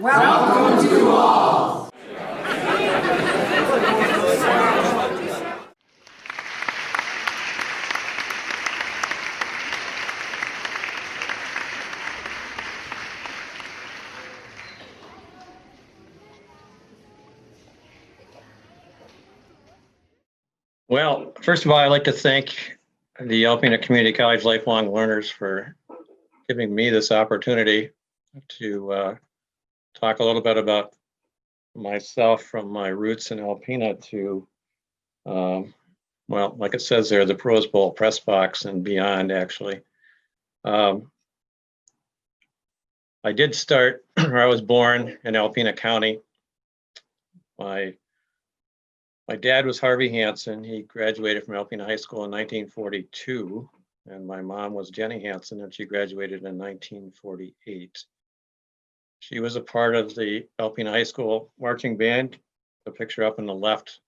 Welcome to all. Well, first of all, I'd like to thank the Alpena Community College Lifelong Learners for giving me this opportunity to talk a little bit about myself from my roots in Alpena to, well, like it says there, the Rose Bowl press box and beyond, actually. I did start, or I was born in Alpena County. My dad was Harvey Hansen. He graduated from Alpena High School in 1942, and my mom was Jenny Hansen, and she graduated in 1948. She was a part of the Alpena High School marching band. The picture up on the left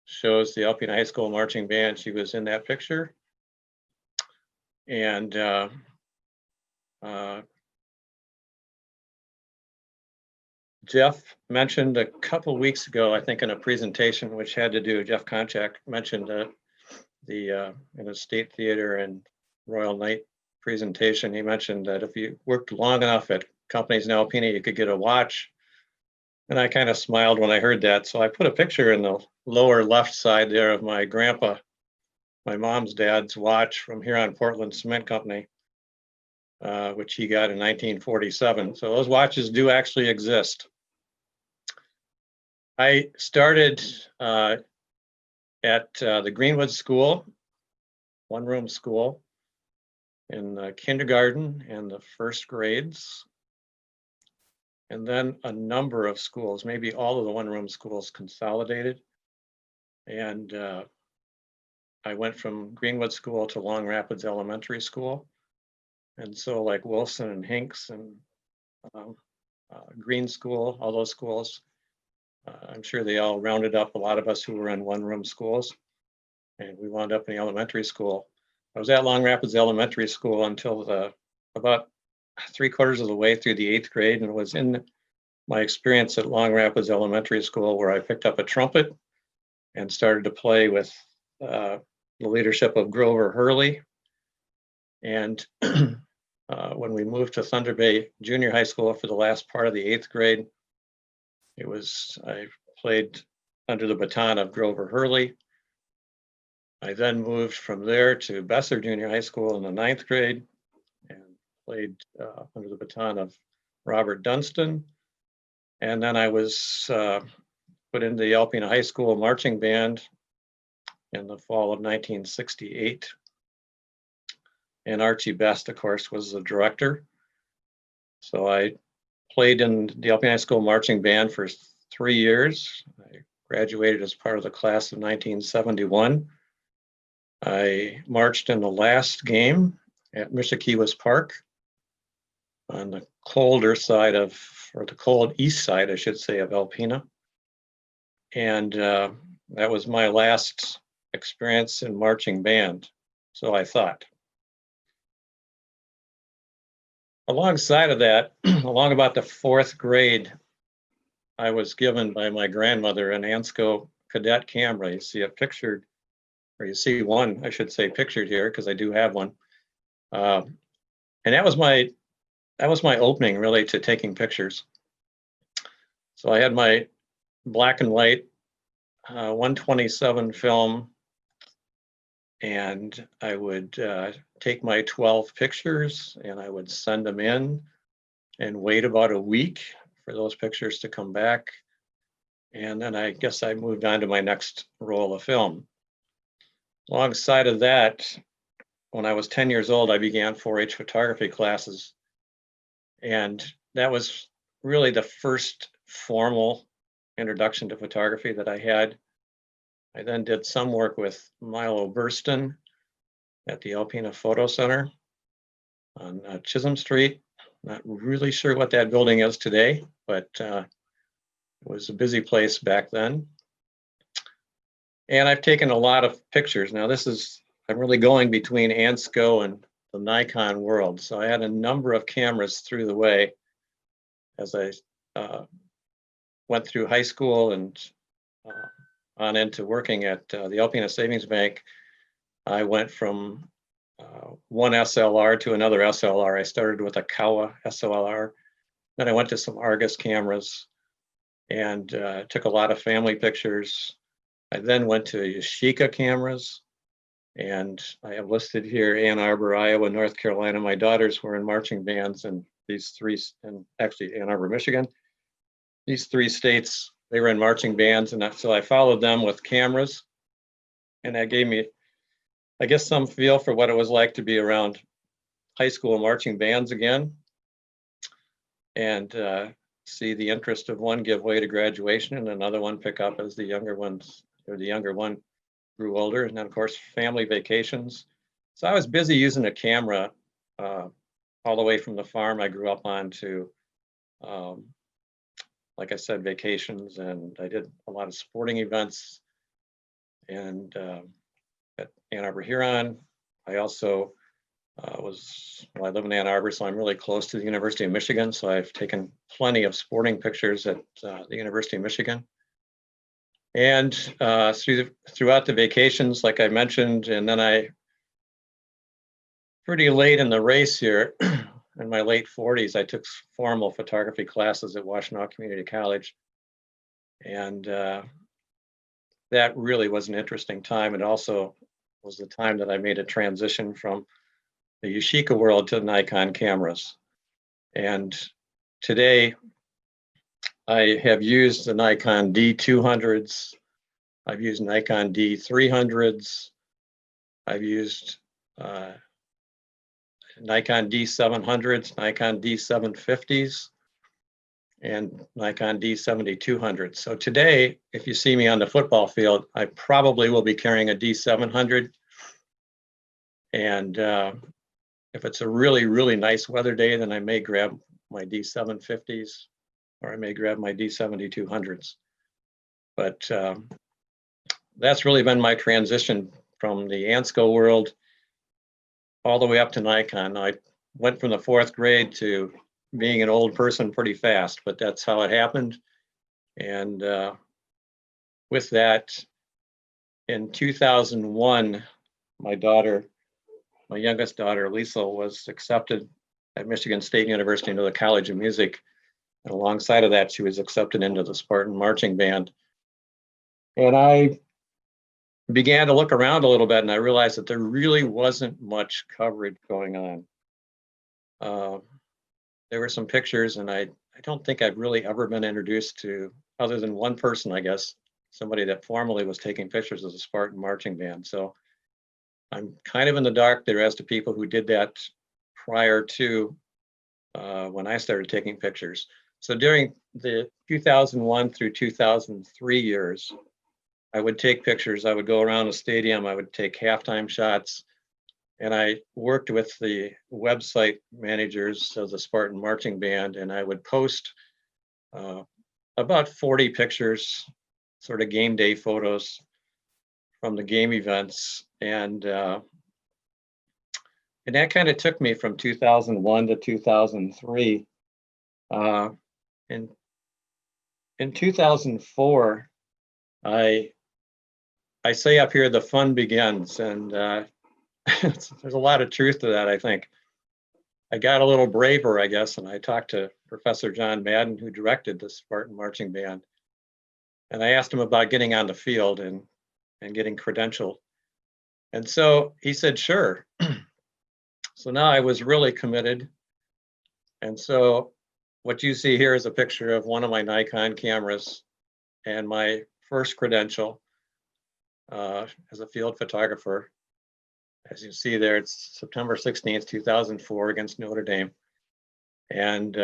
shows the Alpena High School marching band. She was in that picture. And Jeff mentioned a couple weeks ago, I think in a presentation which had to do, Jeff Konchak mentioned in a State Theater and Royal Knight presentation, he mentioned that if you worked long enough at companies in Alpena, you could get a watch. And I kind of smiled when I heard that. So I put a picture in the lower left side there of my grandpa, my mom's dad's watch from here on Portland Cement Company, which he got in 1947. So those watches do actually exist. I started at the Greenwoods School, one-room school, in kindergarten and the first grades. And then a number of schools, maybe all of the one-room schools consolidated. And I went from Greenwood School to Long Rapids Elementary School. And so like Wilson and Hinks and Green School, all those schools, I'm sure they all rounded up a lot of us who were in one-room schools, and we wound up in the elementary school. I was at Long Rapids Elementary School until about 3/4 of the way through the 8th grade, and it was in my experience at Long Rapids Elementary School where I picked up a trumpet and started to play with the leadership of Grover Hurley. And when we moved to Thunder Bay Junior High School for the last part of the 8th grade, I played under the baton of Grover Hurley. I then moved from there to Besser Junior High School in the 9th grade and played under the baton of Robert Dunstan. And then I was put into the Alpena High School marching band in the fall of 1968. And Archie Best, of course, was the director. So I played in the Alpena High School marching band for 3 years. I graduated as part of the class of 1971. I marched in the last game at Mishikiwas Park on the colder side of, or the cold east side, I should say, of Alpena. And that was my last experience in marching band, so I thought. Alongside of that, along about the 4th grade, I was given by my grandmother an Ansco cadet camera. You see it pictured, or you see one, I should say, pictured here, because I do have one. And that was my opening, really, to taking pictures. So I had my black and white 127 film, and I would take my 12 pictures and I would send them in and wait about a week for those pictures to come back. And then I guess I moved on to my next roll of film. Alongside of that, when I was 10 years old, I began 4-H photography classes. And that was really the first formal introduction to photography that I had. I then did some work with Milo Burston at the Alpena Photo Center on Chisholm Street. Not really sure what that building is today, but it was a busy place back then. And I've taken a lot of pictures. Now I'm really going between Ansco and the Nikon world. So I had a number of cameras through the way as I went through high school and on into working at the Alpena Savings Bank, I went from one SLR to another SLR. I started with a Kawa SLR. Then I went to some Argus cameras and took a lot of family pictures. I then went to Yashica cameras, and I have listed here Ann Arbor, Iowa, North Carolina. My daughters were in marching bands in these three, and actually Ann Arbor, Michigan. These three states, they were in marching bands, and so I followed them with cameras, and that gave me, I guess, some feel for what it was like to be around high school marching bands again, and see the interest of one give way to graduation and another one pick up as the younger ones, or the younger one grew older. And then of course, family vacations. So I was busy using a camera all the way from the farm I grew up on to, like I said, vacations, and I did a lot of sporting events and at Ann Arbor Huron. I also I live in Ann Arbor, so I'm really close to the University of Michigan. So I've taken plenty of sporting pictures at the University of Michigan. And throughout the vacations, like I mentioned, and then I, pretty late in the race here, in my late 40s, I took formal photography classes at Washtenaw Community College. And that really was an interesting time. It also was the time that I made a transition from the Yashica world to Nikon cameras. And today I have used the Nikon D200s. I've used Nikon D300s. I've used Nikon D700s, Nikon D750s, and Nikon D7200s. So today, if you see me on the football field, I probably will be carrying a D700. And if it's a really, really nice weather day, then I may grab my D750s, or I may grab my D7200s. But that's really been my transition from the Ansco world all the way up to Nikon. I went from the 4th grade to being an old person pretty fast, but that's how it happened. And with that, in 2001, my youngest daughter, Lisa, was accepted at Michigan State University into the College of Music. And alongside of that, she was accepted into the Spartan marching band. And I began to look around a little bit, and I realized that there really wasn't much coverage going on. There were some pictures, and I don't think I've really ever been introduced to, other than one person, I guess, somebody that formally was taking pictures of the Spartan marching band. So I'm kind of in the dark there as to people who did that prior to when I started taking pictures. So during the 2001 through 2003 years, I would take pictures. I would go around the stadium. I would take halftime shots. And I worked with the website managers of the Spartan marching band, and I would post about 40 pictures, sort of game day photos from the game events. And that kind of took me from 2001 to 2003. In 2004, I say up here, the fun begins, and there's a lot of truth to that, I think. I got a little braver, I guess, and I talked to Professor John Madden, who directed the Spartan marching band. And I asked him about getting on the field and getting credentialed. And so he said, sure. So now I was really committed. And so what you see here is a picture of one of my Nikon cameras and my first credential as a field photographer. As you see there, it's September 16th, 2004 against Notre Dame. And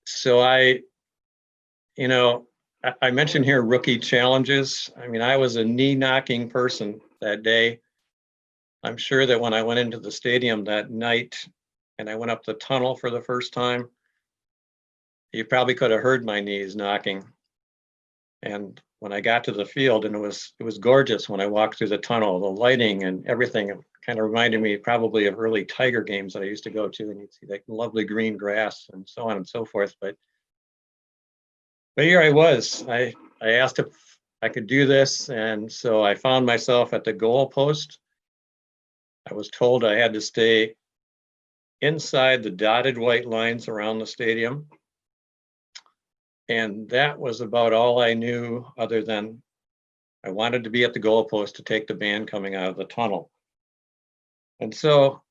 so I mentioned here rookie challenges. I mean, I was a knee-knocking person that day. I'm sure that when I went into the stadium that night and I went up the tunnel for the first time, you probably could have heard my knees knocking. And when I got to the field, and it was gorgeous when I walked through the tunnel, the lighting and everything kind of reminded me probably of early Tiger games that I used to go to, and you'd see that lovely green grass and so on and so forth. But here I was. I asked if I could do this, and so I found myself at the goal post. I was told I had to stay inside the dotted white lines around the stadium. And that was about all I knew, other than I wanted to be at the goalpost to take the band coming out of the tunnel. And so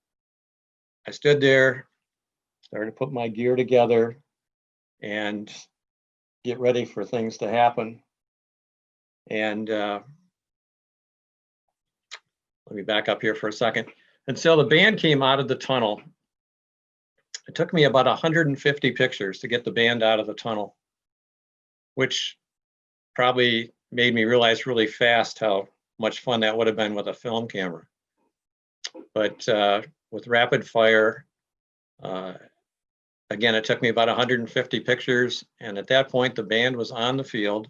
I stood there, started to put my gear together and get ready for things to happen. And let me back up here for a second. And so the band came out of the tunnel. It took me about 150 pictures to get the band out of the tunnel, which probably made me realize really fast how much fun that would have been with a film camera. But with rapid fire, again, it took me about 150 pictures. And at that point, the band was on the field.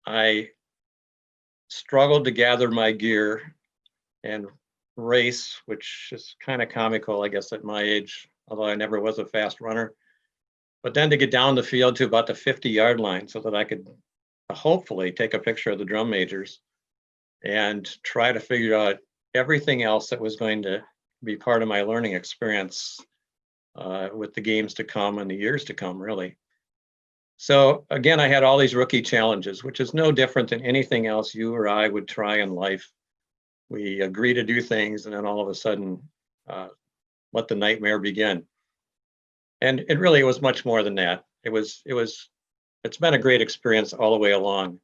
I struggled to gather my gear and race, which is kind of comical, I guess, at my age, although I never was a fast runner. But then to get down the field to about the 50-yard line so that I could hopefully take a picture of the drum majors and try to figure out everything else that was going to be part of my learning experience with the games to come and the years to come, really. So again, I had all these rookie challenges, which is no different than anything else you or I would try in life. We agree to do things, and then all of a sudden, let the nightmare begin. And it really was much more than that. It's been a great experience all the way along.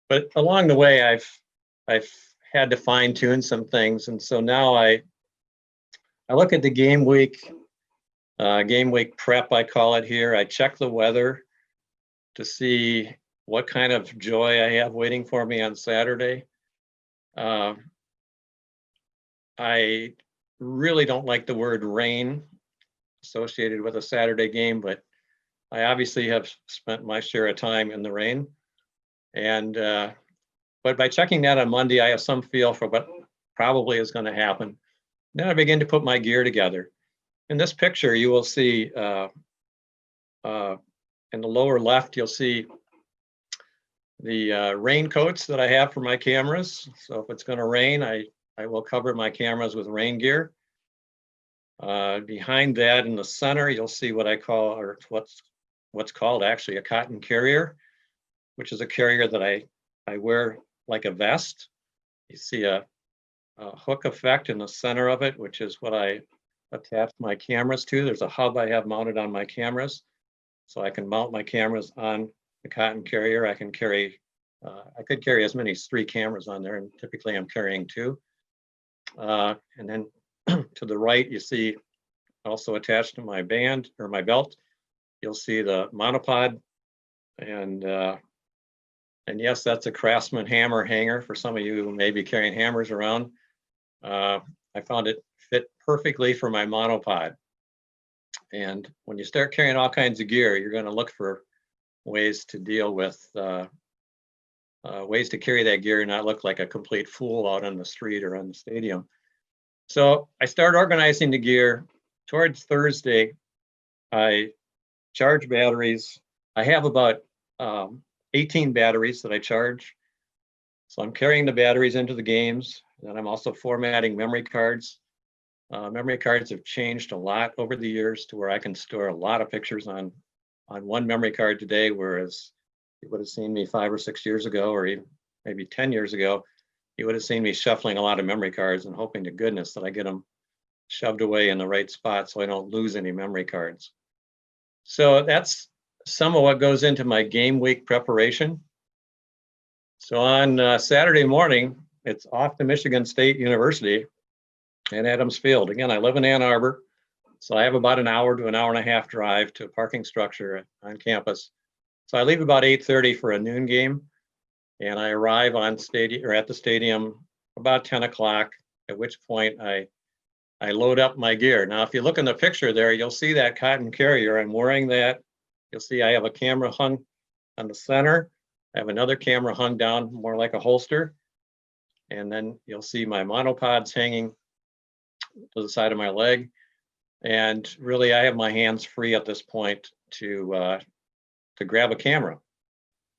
But along the way, I've had to fine tune some things, and so now I look at the game week prep, I call it here. I check the weather to see what kind of joy I have waiting for me on Saturday. I really don't like the word rain associated with a Saturday game, but I obviously have spent my share of time in the rain. And but by checking that on Monday, I have some feel for what probably is going to happen. Then I begin to put my gear together. In this picture, you will see in the lower left, you'll see the raincoats that I have for my cameras. So if it's going to rain, I will cover my cameras with rain gear. Behind that in the center, you'll see what I call, or what's called actually a cotton carrier, which is a carrier that I wear like a vest. You see a hook effect in the center of it, which is what I attach my cameras to. There's a hub I have mounted on my cameras, so I can mount my cameras on the cotton carrier. I could carry as many as 3 cameras on there, and typically I'm carrying 2. And then to the right, you see also attached to my band or my belt, you'll see the monopod, and yes, that's a Craftsman hammer hanger for some of you who may be carrying hammers around. I found it fit perfectly for my monopod. And when you start carrying all kinds of gear, you're going to look for ways to deal with ways to carry that gear and not look like a complete fool out on the street or on the stadium. So I started organizing the gear. Towards Thursday, I charge batteries. I have about 18 batteries that I charge. So I'm carrying the batteries into the games, and I'm also formatting memory cards. Memory cards have changed a lot over the years to where I can store a lot of pictures on one memory card today, whereas you would have seen me 5 or 6 years ago, or even maybe 10 years ago, you would have seen me shuffling a lot of memory cards and hoping to goodness that I get them shoved away in the right spot so I don't lose any memory cards. So that's some of what goes into my game week preparation. So on Saturday morning, it's off to Michigan State University in Adams Field. Again, I live in Ann Arbor, so I have about an hour to an hour and a half drive to a parking structure on campus. So I leave about 8:30 for a noon game, and I arrive on at the stadium about 10 o'clock, at which point I load up my gear. Now, if you look in the picture there, you'll see that cotton carrier. I'm wearing that. You'll see I have a camera hung on the center. I have another camera hung down more like a holster. And then you'll see my monopods hanging to the side of my leg. And really, I have my hands free at this point to grab a camera.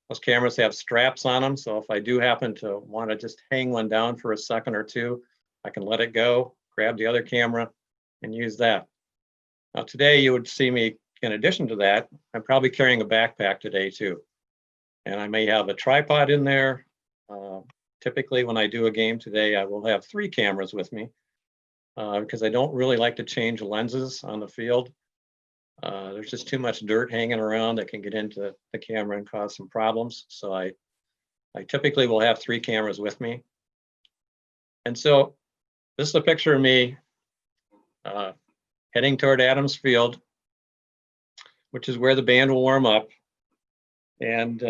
Most cameras have straps on them, so if I do happen to want to just hang one down for a second or two, I can let it go, grab the other camera, and use that. Now today, you would see me, in addition to that, I'm probably carrying a backpack today too. And I may have a tripod in there. Typically, when I do a game today, I will have 3 cameras with me because I don't really like to change lenses on the field. There's just too much dirt hanging around that can get into the camera and cause some problems. So I typically will have 3 cameras with me. And so this is a picture of me heading toward Adams Field, which is where the band will warm up. And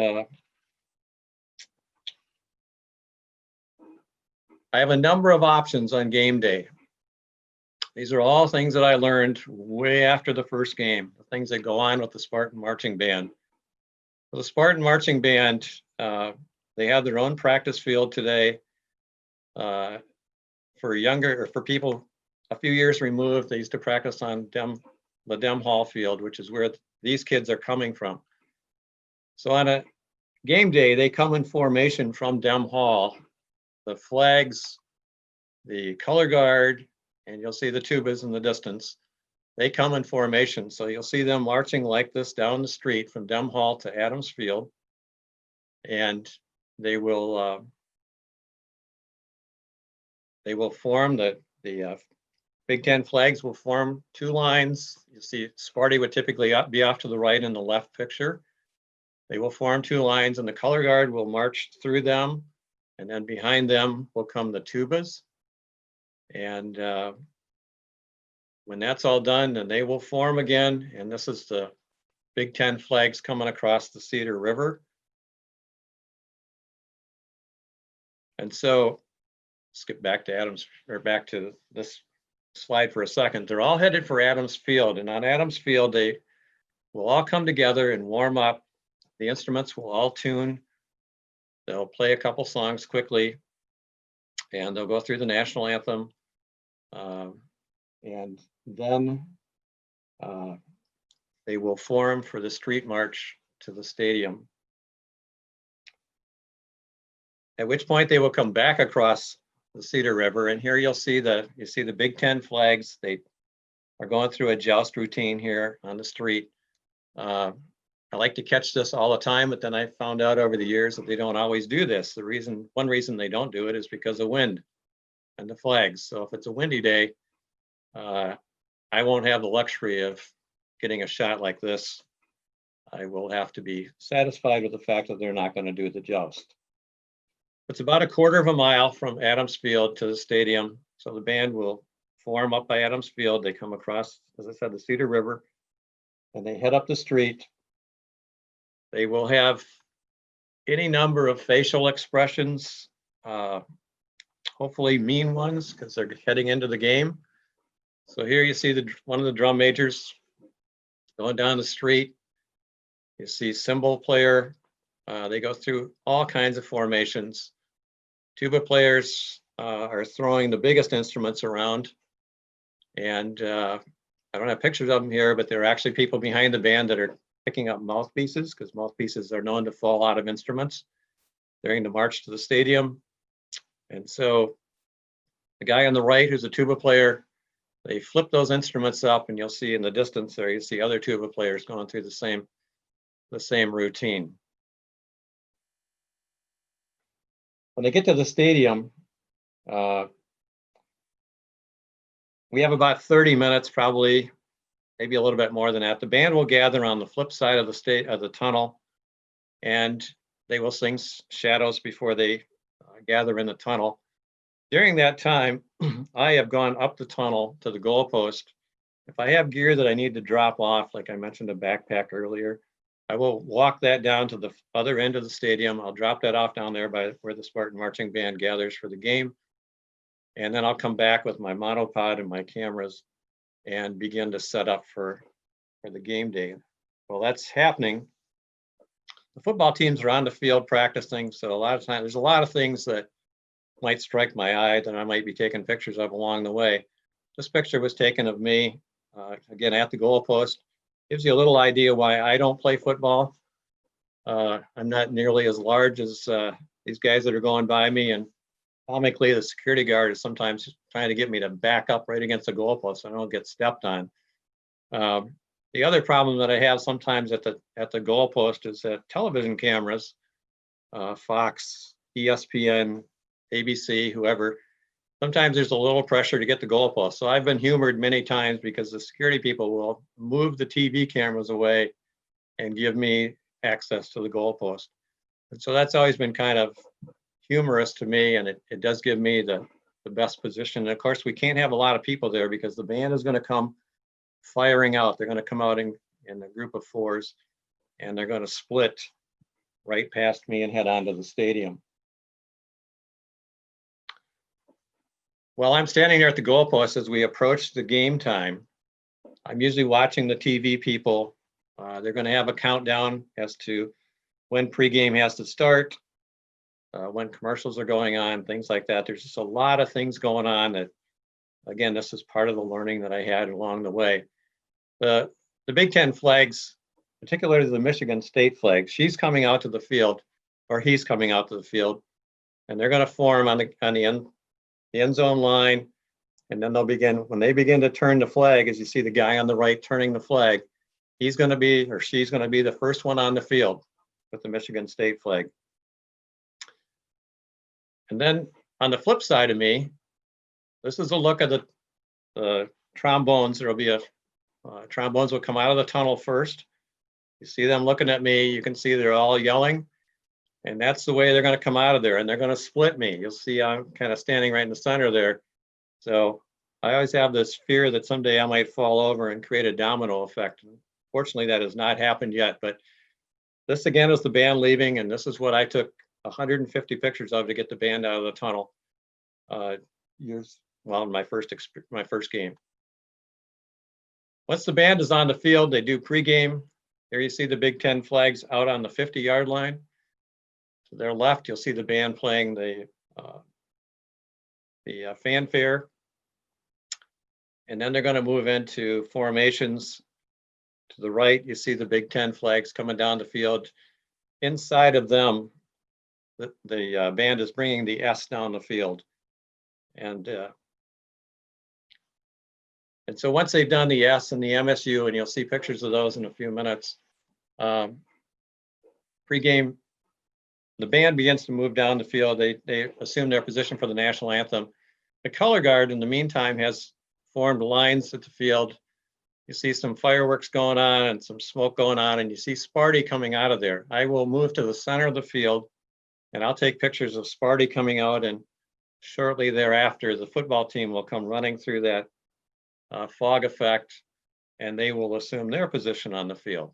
I have a number of options on game day. These are all things that I learned way after the first game, the things that go on with the Spartan Marching Band. So the Spartan Marching Band, they have their own practice field today. For younger, or for people a few years removed, they used to practice on the Dem Hall field, which is where these kids are coming from. So on a game day, they come in formation from Dem Hall. The flags, the color guard, and you'll see the tubas in the distance. They come in formation. So you'll see them marching like this down the street from Dem Hall to Adams Field. And they will form the Big Ten flags will form 2 lines. You see Sparty would typically be off to the right in the left picture. They will form 2 lines and the color guard will march through them. And then behind them will come the tubas. And when that's all done, then they will form again. And this is the Big Ten flags coming across the Cedar River. And so let's get back to Adams, or back to this slide for a second. They're all headed for Adams Field. And on Adams Field, they will all come together and warm up. The instruments will all tune. They'll play a couple songs quickly, and they'll go through the national anthem. And then they will form for the street march to the stadium. At which point they will come back across the Cedar River, and here you see the Big Ten flags. They are going through a joust routine here on the street. I like to catch this all the time, but then I found out over the years that they don't always do this. One reason they don't do it is because of wind and the flags. So if it's a windy day, I won't have the luxury of getting a shot like this. I will have to be satisfied with the fact that they're not going to do the joust. It's about a 1/4 mile from Adams Field to the stadium. So the band will form up by Adams Field. They come across, as I said, the Cedar River, and they head up the street. They will have any number of facial expressions, hopefully mean ones, because they're heading into the game. So here you see one of the drum majors going down the street. You see cymbal player. They go through all kinds of formations. Tuba players are throwing the biggest instruments around. And I don't have pictures of them here, but there are actually people behind the band that are picking up mouthpieces, because mouthpieces are known to fall out of instruments during the march to the stadium. And so the guy on the right, who's a tuba player, they flip those instruments up, and you'll see in the distance there, you see other tuba players going through the same routine. When they get to the stadium, we have about 30 minutes, probably, maybe a little bit more than that. The band will gather on the flip side of the tunnel, and they will sing Shadows before they gather in the tunnel. During that time, I have gone up the tunnel to the goalpost. If I have gear that I need to drop off, like I mentioned a backpack earlier, I will walk that down to the other end of the stadium. I'll drop that off down there by where the Spartan Marching Band gathers for the game. And then I'll come back with my monopod and my cameras and begin to set up for the game day. Well, that's happening. the football teams are on the field practicing, so a lot of times there's a lot of things that might strike my eye that I might be taking pictures of along the way. This picture was taken of me, again, at the goalpost. Gives you a little idea why I don't play football. I'm not nearly as large as these guys that are going by me, and comically, the security guard is sometimes trying to get me to back up right against the goalpost so I don't get stepped on. The other problem that I have sometimes at the goalpost is that television cameras, Fox, ESPN, ABC, whoever, sometimes there's a little pressure to get the goalpost. So I've been humored many times because the security people will move the TV cameras away and give me access to the goalpost. And so that's always been kind of humorous to me, and it does give me the best position. And of course, we can't have a lot of people there because the band is going to come firing out. They're going to come out in a group of fours, and they're going to split right past me and head onto the stadium. While I'm standing there at the goalpost as we approach the game time, I'm usually watching the TV people. They're going to have a countdown as to when pregame has to start, when commercials are going on, things like that. There's just a lot of things going on that, again, this is part of the learning that I had along the way. The Big Ten flags, particularly the Michigan State flag, she's coming out to the field, or he's coming out to the field, and they're going to form on the end zone line, and then when they begin to turn the flag, as you see the guy on the right turning the flag, he's going to be, or she's going to be the first one on the field with the Michigan State flag. And then on the flip side of me, this is a look at the trombones. There'll be trombones will come out of the tunnel first. You see them looking at me. You can see they're all yelling, and that's the way they're going to come out of there, and they're going to split me. You'll see I'm kind of standing right in the center there. So I always have this fear that someday I might fall over and create a domino effect. Fortunately, that has not happened yet, but this again is the band leaving, and this is what I took 150 pictures of to get the band out of the tunnel. My first game. Once the band is on the field, they do pregame. There you see the Big Ten flags out on the 50-yard line. To their left, you'll see the band playing the fanfare. And then they're going to move into formations. To the right, you see the Big Ten flags coming down the field. Inside of them, the band is bringing the S down the field. And so once they've done the S and the MSU, and you'll see pictures of those in a few minutes, pregame, the band begins to move down the field. They assume their position for the national anthem. The color guard, in the meantime, has formed lines at the field. You see some fireworks going on and some smoke going on, and you see Sparty coming out of there. I will move to the center of the field, and I'll take pictures of Sparty coming out, and shortly thereafter, the football team will come running through that fog effect, and they will assume their position on the field.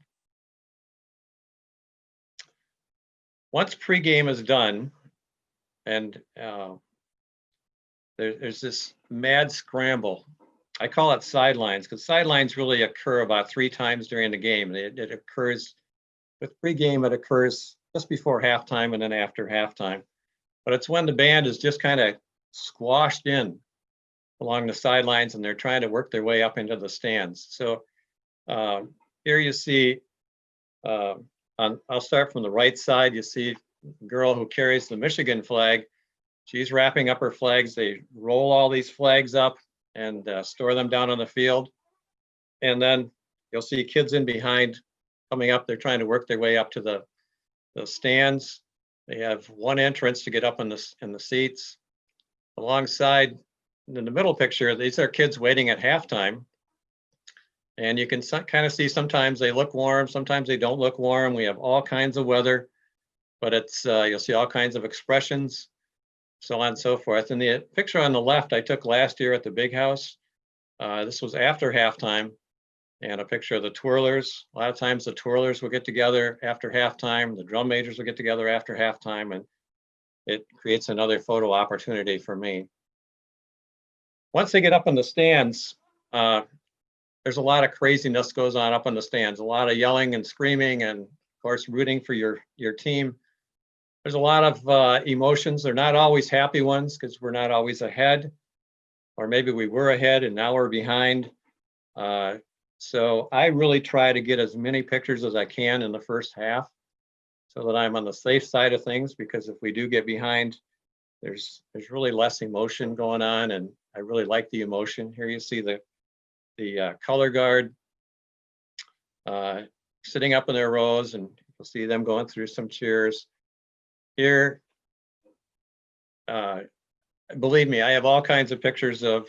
Once pregame is done, and there's this mad scramble. I call it sidelines, because sidelines really occur about 3 times during the game. It occurs, with pregame, it occurs just before halftime and then after halftime. But it's when the band is just kind of squashed in along the sidelines and they're trying to work their way up into the stands. So here you see, I'll start from the right side. You see the girl who carries the Michigan flag. She's wrapping up her flags. They roll all these flags up and store them down on the field. And then you'll see kids in behind coming up. They're trying to work their way up to the stands. They have one entrance to get up in the seats. Alongside, in the middle picture, these are kids waiting at halftime. And you can kind of see sometimes they look warm, sometimes they don't look warm. We have all kinds of weather, but it's you'll see all kinds of expressions, so on and so forth. And the picture on the left I took last year at the Big House. This was after halftime, and a picture of the twirlers. A lot of times the twirlers will get together after halftime. The drum majors will get together after halftime, and it creates another photo opportunity for me. Once they get up in the stands, there's a lot of craziness goes on up in the stands, a lot of yelling and screaming and course, rooting for your team. There's a lot of emotions. They're not always happy ones because we're not always ahead, or maybe we were ahead and now we're behind. So I really try to get as many pictures as I can in the first half so that I'm on the safe side of things, because if we do get behind, there's really less emotion going on, and I really like the emotion. Here you see the color guard sitting up in their rows, and you'll see them going through some cheers. Here, believe me, I have all kinds of pictures of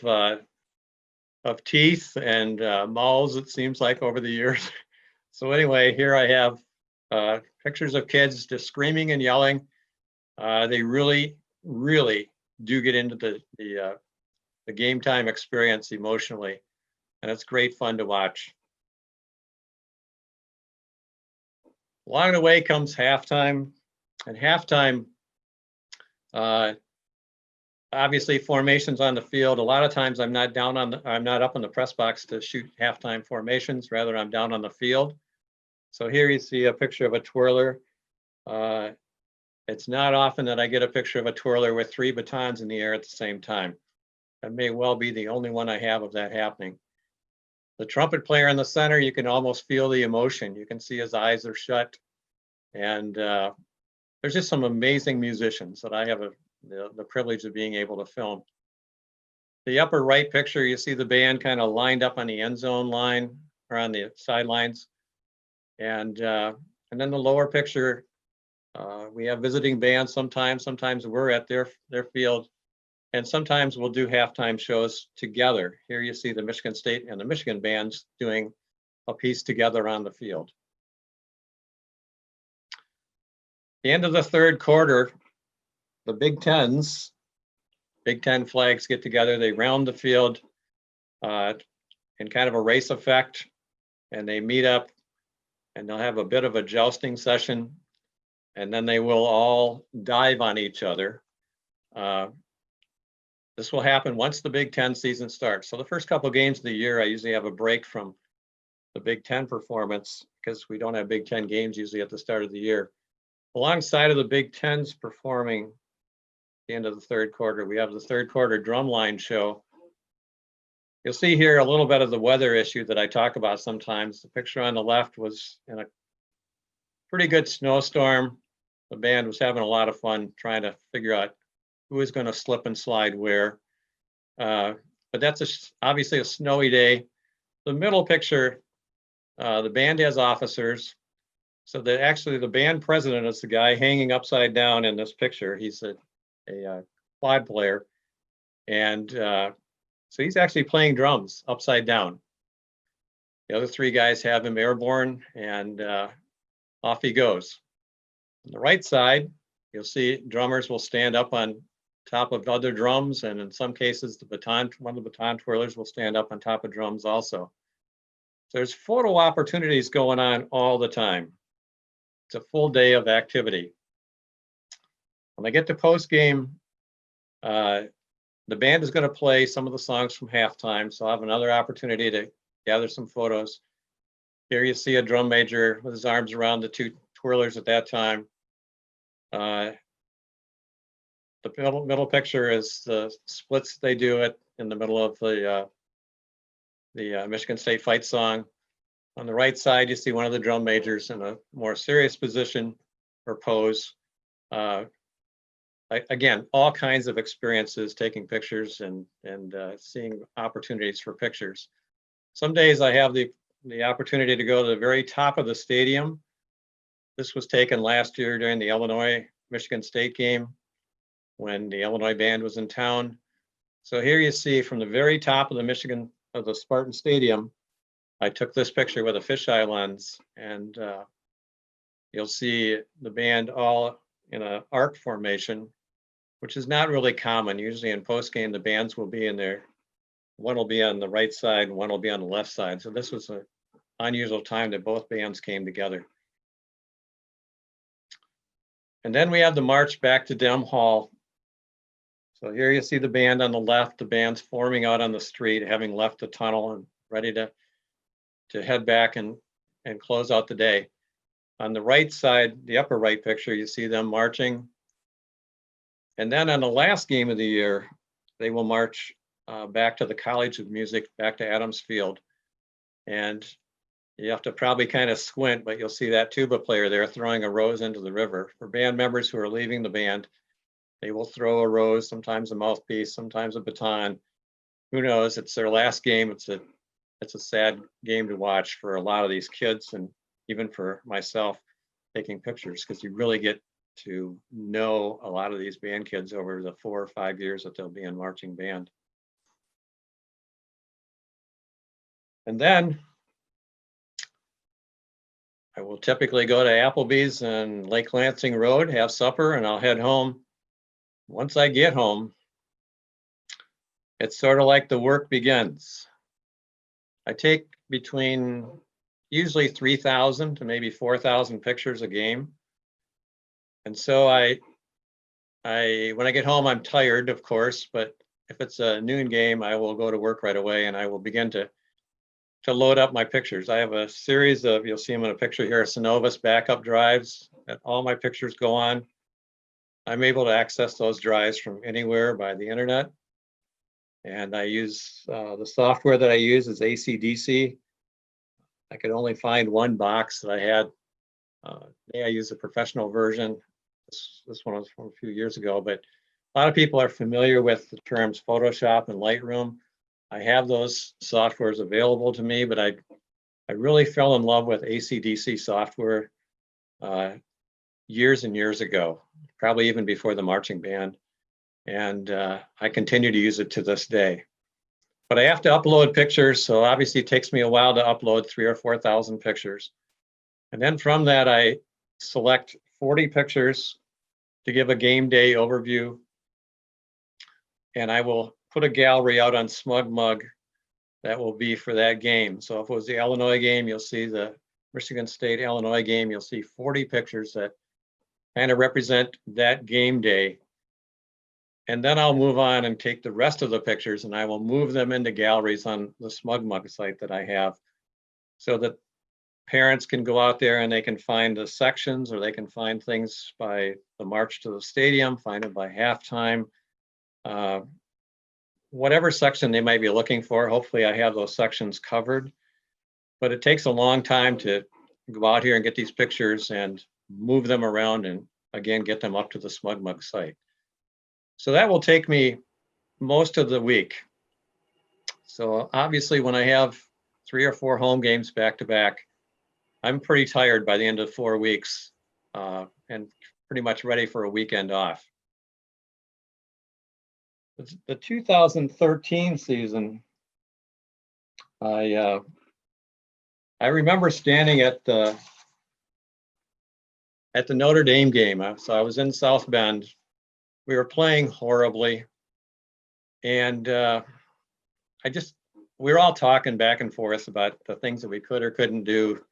teeth and mouths, it seems like, over the years. So anyway, here I have pictures of kids just screaming and yelling. They really do get into the game time experience emotionally, and it's great fun to watch. Along the way comes halftime, and halftime, obviously formations on the field. A lot of times I'm not up in the press box to shoot halftime formations. Rather, I'm down on the field. So here you see a picture of a twirler. It's not often that I get a picture of a twirler with 3 batons in the air at the same time. That may well be the only one I have of that happening. The trumpet player in the center, you can almost feel the emotion. You can see his eyes are shut. And there's just some amazing musicians that I have the privilege of being able to film. The upper right picture, you see the band kind of lined up on the end zone line or on the sidelines. And then the lower picture, we have visiting bands sometimes. Sometimes we're at their field, and sometimes we'll do halftime shows together. Here you see the Michigan State and the Michigan bands doing a piece together on the field. The end of the third quarter, the Big Ten flags get together. They round the field in kind of a race effect, and they meet up, and they'll have a bit of a jousting session, and then they will all dive on each other. This will happen once the Big Ten season starts. So the first couple of games of the year, I usually have a break from the Big Ten performance because we don't have Big Ten games usually at the start of the year. Alongside of the Big Ten's performing at the end of the third quarter, we have the third quarter drumline show. You'll see here a little bit of the weather issue that I talk about sometimes. The picture on the left was in a pretty good snowstorm. The band was having a lot of fun trying to figure out who is going to slip and slide where. But that's obviously a snowy day. The middle picture, the band has officers. So that actually the band president is the guy hanging upside down in this picture. He's a quad player. And so he's actually playing drums upside down. The other 3 guys have him airborne, and off he goes. On the right side, you'll see drummers will stand up on top of other drums, and in some cases, one of the baton twirlers will stand up on top of drums also. So there's photo opportunities going on all the time. It's a full day of activity. When I get to post game, the band is going to play some of the songs from halftime, so I'll have another opportunity to gather some photos. Here you see a drum major with his arms around the 2 twirlers at that time. The middle picture is the splits they do in the middle of the Michigan State fight song. On the right side, you see one of the drum majors in a more serious position or pose. Again, all kinds of experiences taking pictures and seeing opportunities for pictures. Some days I have the opportunity to go to the very top of the stadium. This was taken last year during the Illinois-Michigan State game when the Illinois band was in town. So here you see from the very top of the Spartan Stadium, I took this picture with a fisheye lens, and you'll see the band all in an arc formation, which is not really common. Usually in post game, the bands will be in there. One will be on the right side, and one will be on the left side. So this was an unusual time that both bands came together. And then we have the march back to Dem Hall. So here you see the band on the left, the band's forming out on the street, having left the tunnel and ready to head back and close out the day. On the right side, the upper right picture, you see them marching. And then on the last game of the year, they will march back to the College of Music, back to Adams Field. And you have to probably kind of squint, but you'll see that tuba player there throwing a rose into the river. For band members who are leaving the band, they will throw a rose, sometimes a mouthpiece, sometimes a baton. Who knows? It's their last game. It's a sad game to watch for a lot of these kids, and even for myself taking pictures, because you really get to know a lot of these band kids over the 4 or 5 years that they'll be in marching band. And then I will typically go to Applebee's on Lake Lansing Road, have supper, and I'll head home. Once I get home, it's sort of like the work begins. I take between usually 3,000 to maybe 4,000 pictures a game. And so when I get home, I'm tired, of course, but if it's a noon game, I will go to work right away and I will begin to load up my pictures. I have a series of, you'll see them in a picture here, Synovus backup drives that all my pictures go on. I'm able to access those drives from anywhere by the internet. And I use, the software that I use is AC/DC. I could only find one box that I had. I use a professional version. This one was from a few years ago, but a lot of people are familiar with the terms Photoshop and Lightroom. I have those softwares available to me, but I really fell in love with AC/DC software years and years ago, probably even before the marching band. And I continue to use it to this day. But I have to upload pictures, so obviously it takes me a while to upload 3,000 or 4,000 pictures. And then from that, I select 40 pictures to give a game day overview. And I will put a gallery out on SmugMug that will be for that game. So if it was the Illinois game, you'll see the Michigan State Illinois game, you'll see 40 pictures that kind of represent that game day. And then I'll move on and take the rest of the pictures and I will move them into galleries on the SmugMug site that I have, so that parents can go out there and they can find the sections, or they can find things by the march to the stadium, find it by halftime, whatever section they might be looking for. Hopefully I have those sections covered, but it takes a long time to go out here and get these pictures and move them around and again, get them up to the SmugMug site. So that will take me most of the week. So obviously when I have 3 or 4 home games back to back, I'm pretty tired by the end of 4 weeks and pretty much ready for a weekend off. The 2013 season, I remember standing at the Notre Dame game. So I was in South Bend. We were playing horribly, and we were all talking back and forth about the things that we could or couldn't do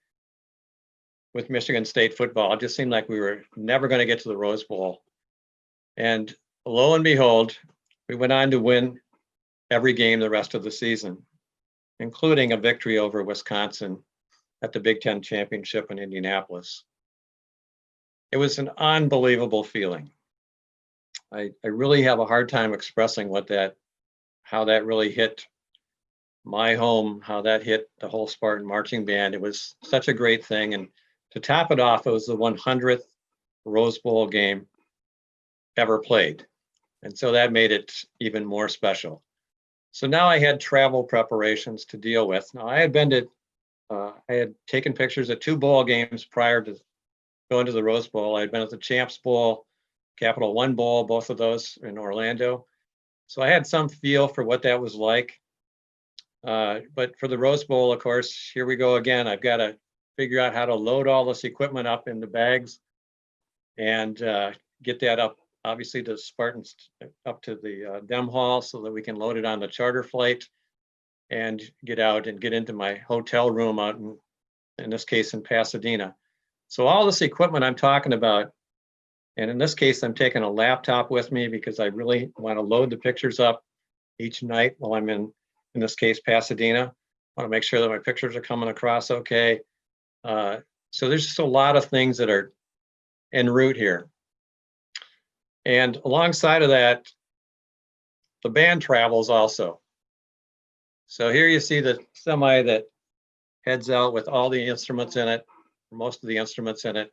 with Michigan State football. It just seemed like we were never going to get to the Rose Bowl. And lo and behold, we went on to win every game the rest of the season, including a victory over Wisconsin at the Big Ten Championship in Indianapolis. It was an unbelievable feeling. I really have a hard time expressing how that really hit my home, how that hit the whole Spartan marching band. It was such a great thing. And to top it off, it was the 100th Rose Bowl game ever played. And so that made it even more special. So now I had travel preparations to deal with. Now I had taken pictures at 2 bowl games prior to going to the Rose Bowl. I had been at the Champs Bowl, Capital One Bowl, both of those in Orlando. So I had some feel for what that was like. But for the Rose Bowl, of course, here we go again. I've got to figure out how to load all this equipment up into bags and get that up, obviously, to Spartans, up to the Dem Hall, so that we can load it on the charter flight and get out and get into my hotel room out in this case in Pasadena. So all this equipment I'm talking about, and in this case, I'm taking a laptop with me because I really want to load the pictures up each night while I'm in this case, Pasadena. I want to make sure that my pictures are coming across okay. So there's just a lot of things that are en route here. And alongside of that, the band travels also. So here you see the semi that heads out with all the instruments in it, most of the instruments in it.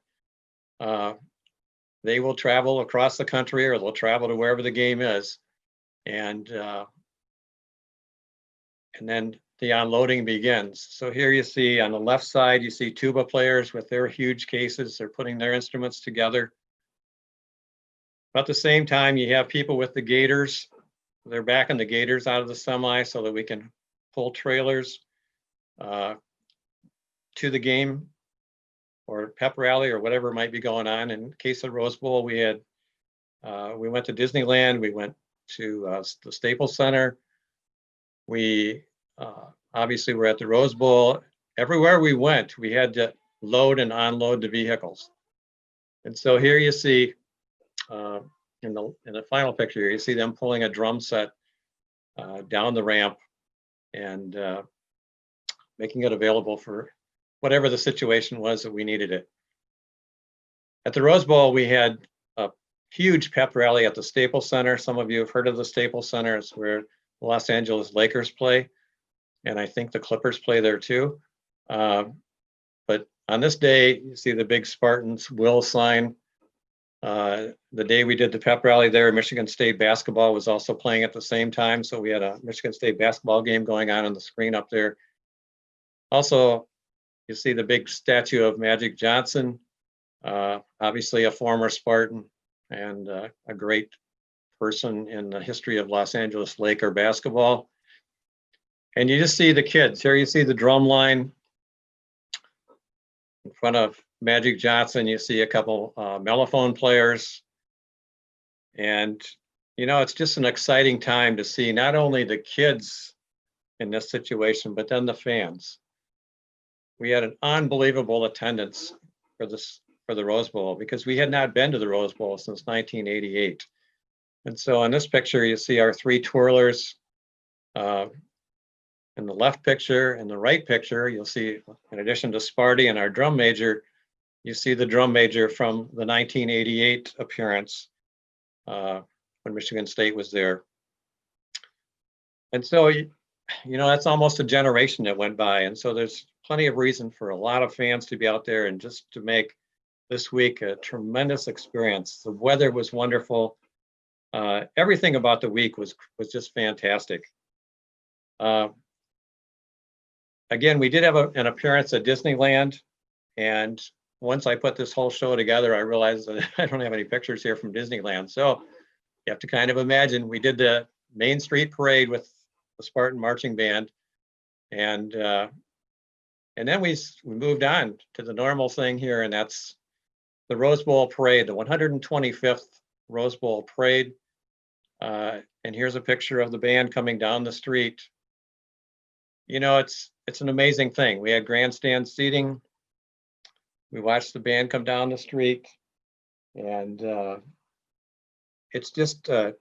They will travel across the country, or they'll travel to wherever the game is. And then the unloading begins. So here you see on the left side, you see tuba players with their huge cases. They're putting their instruments together. But at the same time, you have people with the gators. They're backing the gators out of the semi so that we can pull trailers to the game or pep rally or whatever might be going on. In case of Rose Bowl, we went to Disneyland, we went to the Staples Center. We obviously were at the Rose Bowl. Everywhere we went, we had to load and unload the vehicles. And so here you see in the final picture here, you see them pulling a drum set down the ramp and making it available for whatever the situation was that we needed it. At the Rose Bowl, we had a huge pep rally at the Staples Center. Some of you have heard of the Staples Center. It's where the Los Angeles Lakers play, and I think the Clippers play there too. But on this day, you see the big Spartans will sign. The day we did the pep rally there, Michigan State basketball was also playing at the same time. So we had a Michigan State basketball game going on the screen up there. Also, you see the big statue of Magic Johnson, obviously a former Spartan and a great person in the history of Los Angeles Laker basketball. And you just see the kids. Here you see the drum line in front of Magic Johnson. You see a couple mellophone players. And, you know, it's just an exciting time to see not only the kids in this situation, but then the fans. We had an unbelievable attendance for the Rose Bowl because we had not been to the Rose Bowl since 1988. And so in this picture, you see our three twirlers. In the left picture, in the right picture, you'll see, in addition to Sparty and our drum major, you see the drum major from the 1988 appearance when Michigan State was there. And so, you know, that's almost a generation that went by. And so there's plenty of reason for a lot of fans to be out there and just to make this week a tremendous experience. The weather was wonderful. Everything about the week was just fantastic. Again, we did have an appearance at Disneyland. And once I put this whole show together, I realized that I don't have any pictures here from Disneyland. So you have to kind of imagine, we did the Main Street Parade with the Spartan Marching Band. And then we moved on to the normal thing here, and that's the Rose Bowl Parade, the 125th Rose Bowl Parade. And here's a picture of the band coming down the street. You know, it's an amazing thing. We had grandstand seating. We watched the band come down the street, and it's just an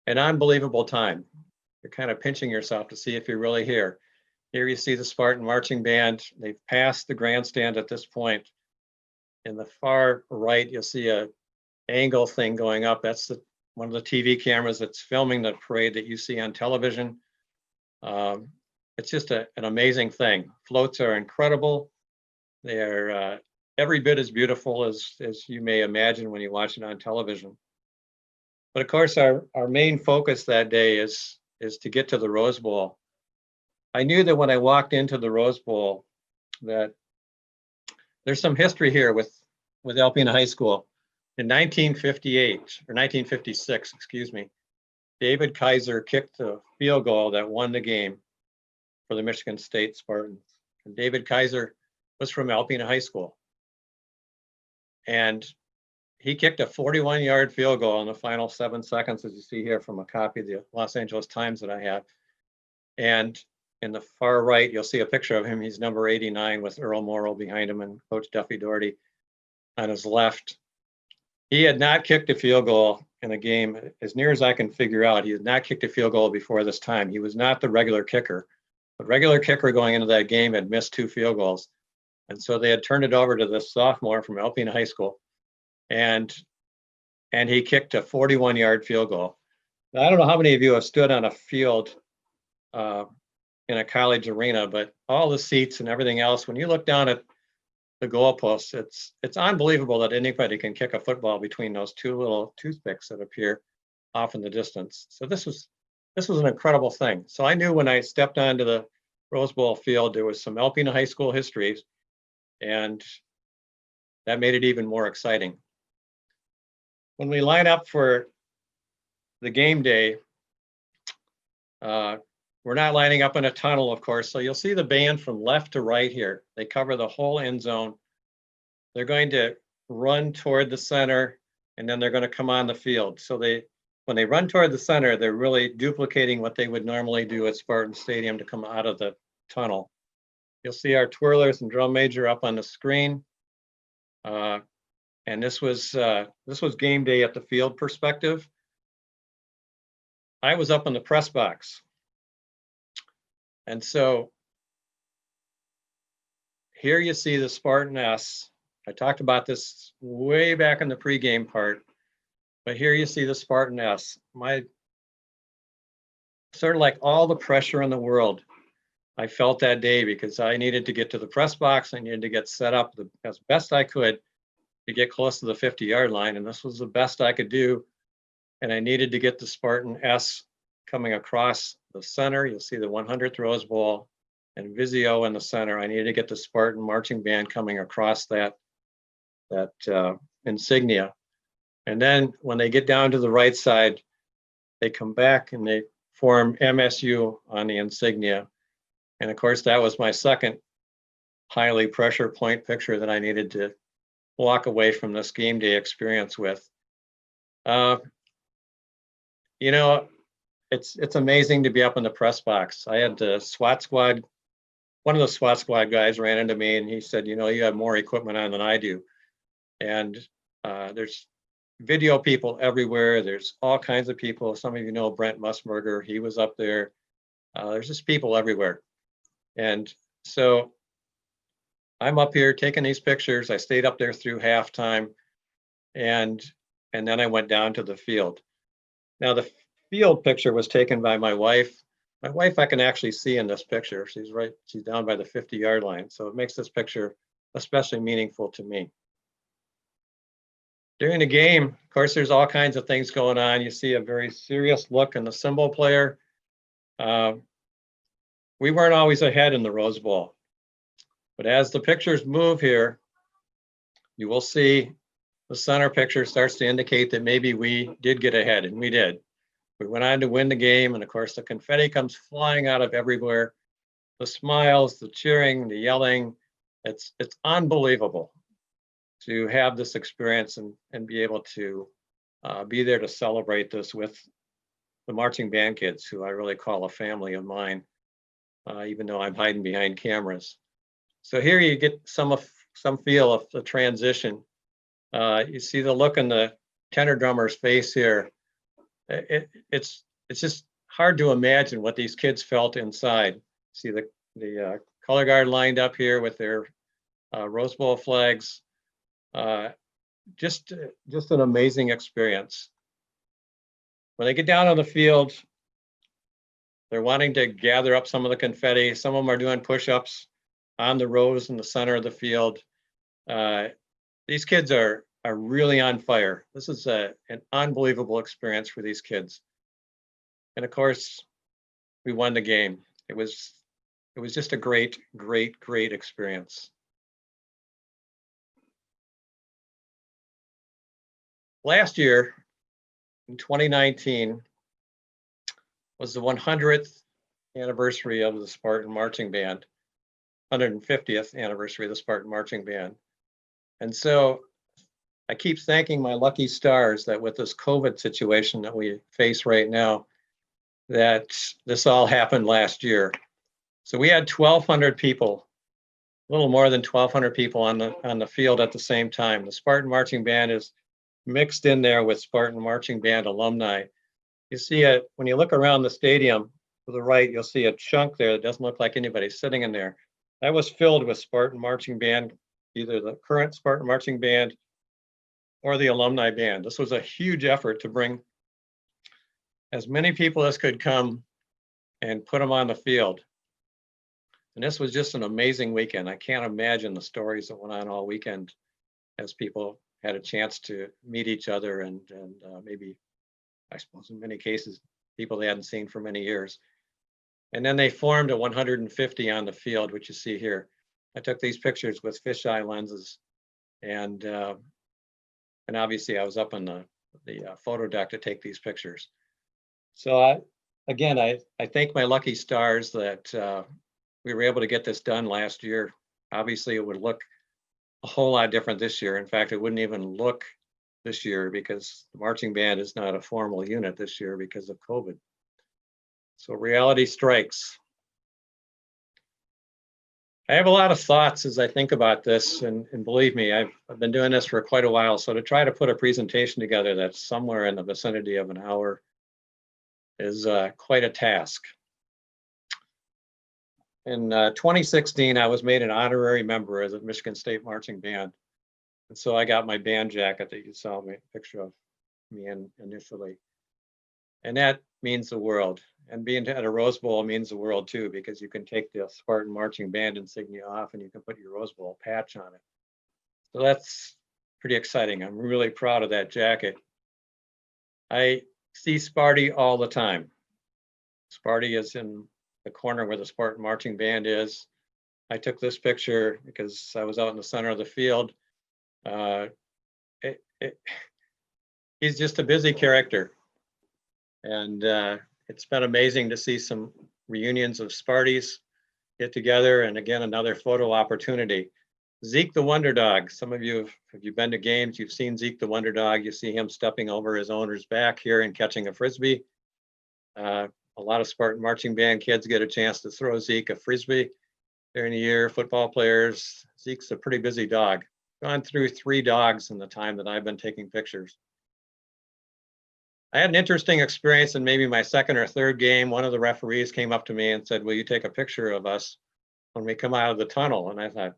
unbelievable time. You're kind of pinching yourself to see if you're really here. Here you see the Spartan Marching Band. They've passed the grandstand at this point. In the far right, you'll see a angle thing going up. That's one of the TV cameras that's filming the parade that you see on television. It's just an amazing thing. Floats are incredible. They're every bit as beautiful as you may imagine when you watch it on television. But of course, our main focus that day is to get to the Rose Bowl. I knew that when I walked into the Rose Bowl that there's some history here with Alpena High School. In 1958, or 1956, excuse me, David Kaiser kicked the field goal that won the game for the Michigan State Spartans. And David Kaiser was from Alpena High School. And he kicked a 41-yard field goal in the final 7 seconds, as you see here from a copy of the Los Angeles Times that I have. And in the far right, you'll see a picture of him. He's number 89 with Earl Morrill behind him and Coach Duffy Doherty on his left. He had not kicked a field goal in a game, as near as I can figure out. He had not kicked a field goal before this time. He was not the regular kicker. The regular kicker going into that game had missed 2 field goals. And so they had turned it over to this sophomore from Alpena High School. And he kicked a 41-yard field goal. Now, I don't know how many of you have stood on a field in a college arena, but all the seats and everything else, when you look down at the goalposts, it's unbelievable that anybody can kick a football between those two little toothpicks that appear off in the distance. So this was an incredible thing. So I knew when I stepped onto the Rose Bowl field, there was some Alpena High School history, and that made it even more exciting. When we line up for the game day, we're not lining up in a tunnel, of course, so you'll see the band from left to right here. They cover the whole end zone. They're going to run toward the center, and then they're going to come on the field. So when they run toward the center, they're really duplicating what they would normally do at Spartan Stadium to come out of the tunnel. You'll see our twirlers and drum major up on the screen. And this was game day at the field perspective. I was up in the press box. And so here you see the Spartan S. I talked about this way back in the pregame part, but here you see the Spartan S. Sort of like all the pressure in the world I felt that day, because I needed to get to the press box. I needed to get set up as best I could to get close to the 50-yard line. And this was the best I could do. And I needed to get the Spartan S coming across the center. You'll see the 100th Rose Bowl and Vizio in the center. I needed to get the Spartan marching band coming across that insignia. And then when they get down to the right side, they come back and they form MSU on the insignia. And of course, that was my second highly pressure point picture that I needed to walk away from this game day experience with. You know, it's amazing to be up in the press box. I had the SWAT squad, one of the SWAT squad guys ran into me and he said, you know, you have more equipment on than I do. And there's video people everywhere. There's all kinds of people. Some of you know Brent Musburger, he was up there. There's just people everywhere. And so I'm up here taking these pictures. I stayed up there through halftime, and then I went down to the field. Now the field picture was taken by my wife. My wife I can actually see in this picture. She's down by the 50-yard line. So it makes this picture especially meaningful to me. During the game, of course, there's all kinds of things going on. You see a very serious look in the cymbal player. We weren't always ahead in the Rose Bowl. But as the pictures move here, you will see the center picture starts to indicate that maybe we did get ahead, and we did. We went on to win the game, and of course the confetti comes flying out of everywhere. The smiles, the cheering, the yelling, it's unbelievable to have this experience and be able to be there to celebrate this with the marching band kids, who I really call a family of mine, even though I'm hiding behind cameras. So here you get some feel of the transition. You see the look in the tenor drummer's face here. It's just hard to imagine what these kids felt inside. See the color guard lined up here with their Rose Bowl flags. Just an amazing experience. When they get down on the field, they're wanting to gather up some of the confetti. Some of them are doing push-ups on the rows in the center of the field. These kids are really on fire. This is an unbelievable experience for these kids. And of course, we won the game. It was just a great experience. Last year, in 2019, was the 100th anniversary of the Spartan Marching Band, 150th anniversary of the Spartan Marching Band. And so I keep thanking my lucky stars that with this COVID situation that we face right now, that this all happened last year. So we had 1,200 people, a little more than 1,200 people on the field at the same time. The Spartan Marching Band is mixed in there with Spartan Marching Band alumni. You see it when you look around the stadium to the right, you'll see a chunk there that doesn't look like anybody sitting in there. that was filled with Spartan marching band, either the current Spartan marching band or the alumni band. This was a huge effort to bring as many people as could come and put them on the field. And this was just an amazing weekend. I can't imagine the stories that went on all weekend as people had a chance to meet each other and maybe, I suppose in many cases, people they hadn't seen for many years. And then they formed a 150 on the field, which you see here. I took these pictures with fisheye lenses, and obviously I was up on the photo deck to take these pictures. So I thank my lucky stars that we were able to get this done last year. Obviously, it would look a whole lot different this year. In fact, it wouldn't even look this year because the marching band is not a formal unit this year because of COVID. So reality strikes. I have a lot of thoughts as I think about this, and believe me, I've been doing this for quite a while. So to try to put a presentation together that's somewhere in the vicinity of an hour is quite a task. In 2016, I was made an honorary member of the Michigan State Marching Band. And so I got my band jacket that you saw me a picture of me in initially. And that means the world. And being at a Rose Bowl means the world too, because you can take the Spartan marching band insignia off and you can put your Rose Bowl patch on it. So that's pretty exciting. I'm really proud of that jacket. I see Sparty all the time. Sparty is in the corner where the Spartan marching band is. I took this picture because I was out in the center of the field. He's just a busy character. And it's been amazing to see some reunions of Sparties get together, and again, another photo opportunity. Zeke the Wonder Dog. Some of you, if you've been to games, you've seen Zeke the Wonder Dog. You see him stepping over his owner's back here and catching a Frisbee. A lot of Spartan marching band kids get a chance to throw Zeke a Frisbee during the year. Football players, Zeke's a pretty busy dog. Gone through 3 dogs in the time that I've been taking pictures. I had an interesting experience in maybe my second or third game. One of the referees came up to me and said, "Will you take a picture of us when we come out of the tunnel?" And I thought,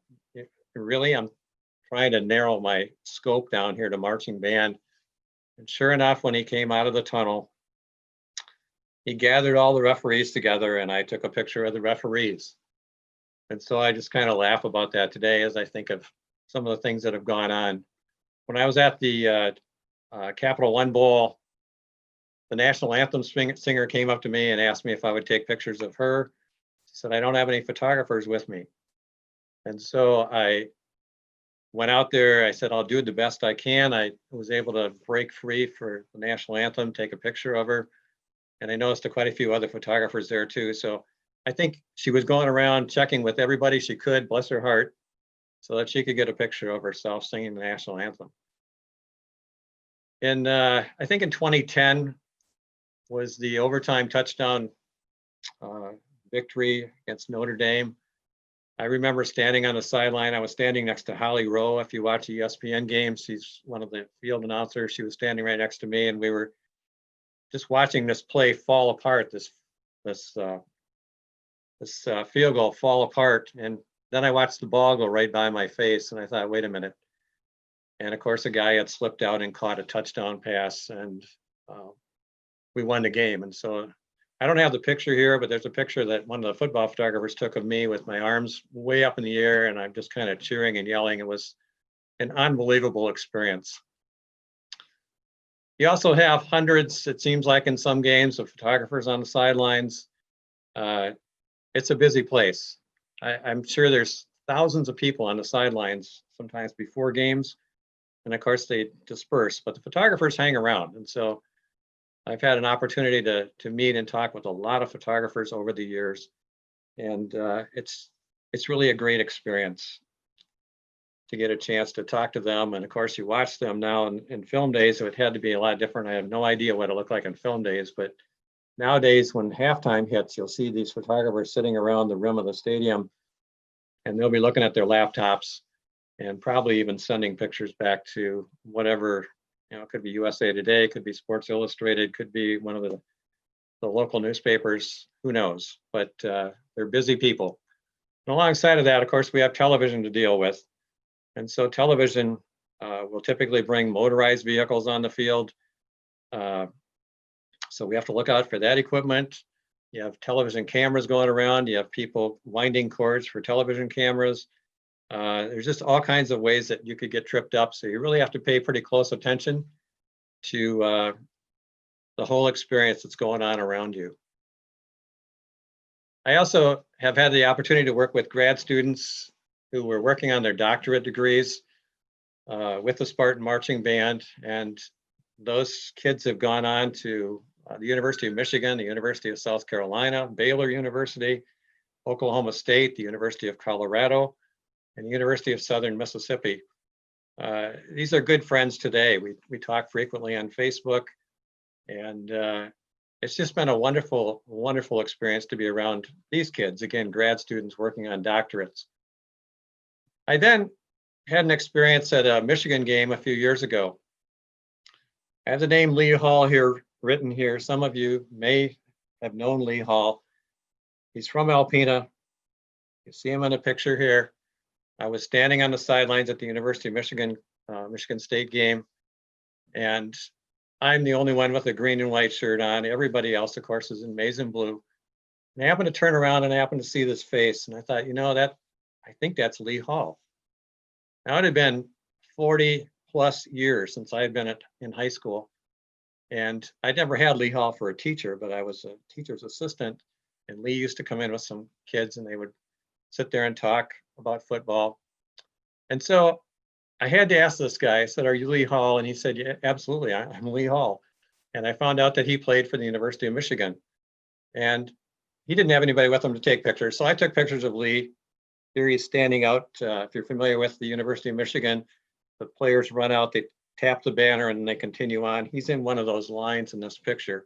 really? I'm trying to narrow my scope down here to marching band. And sure enough, when he came out of the tunnel, he gathered all the referees together and I took a picture of the referees. And so I just kind of laugh about that today as I think of some of the things that have gone on. When I was at the Capital One Bowl, the national anthem singer came up to me and asked me if I would take pictures of her. She said, "I don't have any photographers with me." And so I went out there. I said, "I'll do the best I can." I was able to break free for the national anthem, take a picture of her. And I noticed quite a few other photographers there too. So I think she was going around checking with everybody she could, bless her heart, so that she could get a picture of herself singing the national anthem. And I think in 2010 was the overtime touchdown victory against Notre Dame. I remember standing on the sideline. I was standing next to Holly Rowe. If you watch ESPN games, she's one of the field announcers. She was standing right next to me, and we were just watching this play fall apart, this field goal fall apart. And then I watched the ball go right by my face, and I thought, wait a minute. And of course, a guy had slipped out and caught a touchdown pass, and we won the game. And so I don't have the picture here, but there's a picture that one of the football photographers took of me with my arms way up in the air, and I'm just kind of cheering and yelling. It was an unbelievable experience. You also have hundreds, it seems like in some games, of photographers on the sidelines. It's a busy place. I'm sure there's thousands of people on the sidelines, sometimes before games, and of course they disperse, but the photographers hang around. And so I've had an opportunity to meet and talk with a lot of photographers over the years, and it's really a great experience to get a chance to talk to them. And of course, you watch them now in film days, so it had to be a lot different. I have no idea what it looked like in film days, but nowadays when halftime hits, you'll see these photographers sitting around the rim of the stadium, and they'll be looking at their laptops and probably even sending pictures back to whatever, it could be USA Today, could be Sports Illustrated, could be one of the local newspapers, who knows, but they're busy people. And alongside of that, of course, we have television to deal with. And so television will typically bring motorized vehicles on the field. So we have to look out for that equipment. You have television cameras going around. You have people winding cords for television cameras. There's just all kinds of ways that you could get tripped up. So you really have to pay pretty close attention to the whole experience that's going on around you. I also have had the opportunity to work with grad students who were working on their doctorate degrees with the Spartan Marching Band. And those kids have gone on to the University of Michigan, the University of South Carolina, Baylor University, Oklahoma State, the University of Colorado, and the University of Southern Mississippi. These are good friends today. We talk frequently on Facebook, and it's just been a wonderful, wonderful experience to be around these kids, again, grad students working on doctorates. I then had an experience at a Michigan game a few years ago. I have the name Lee Hall here written here. Some of you may have known Lee Hall. He's from Alpena. You see him in a picture here. I was standing on the sidelines at the University of Michigan, Michigan State game, and I'm the only one with a green and white shirt on. Everybody else, of course, is in maize and blue. And I happened to turn around and I happened to see this face, and I thought, I think that's Lee Hall. Now, it had been 40 plus years since I had been in high school, and I'd never had Lee Hall for a teacher, but I was a teacher's assistant, and Lee used to come in with some kids and they would sit there and talk about football. And so I had to ask this guy. I said, "Are you Lee Hall?" And he said, "Yeah, absolutely, I'm Lee Hall." And I found out that he played for the University of Michigan, and he didn't have anybody with him to take pictures. So I took pictures of Lee. Here he's standing out. If you're familiar with the University of Michigan, the players run out, they tap the banner, and they continue on. He's in one of those lines in this picture.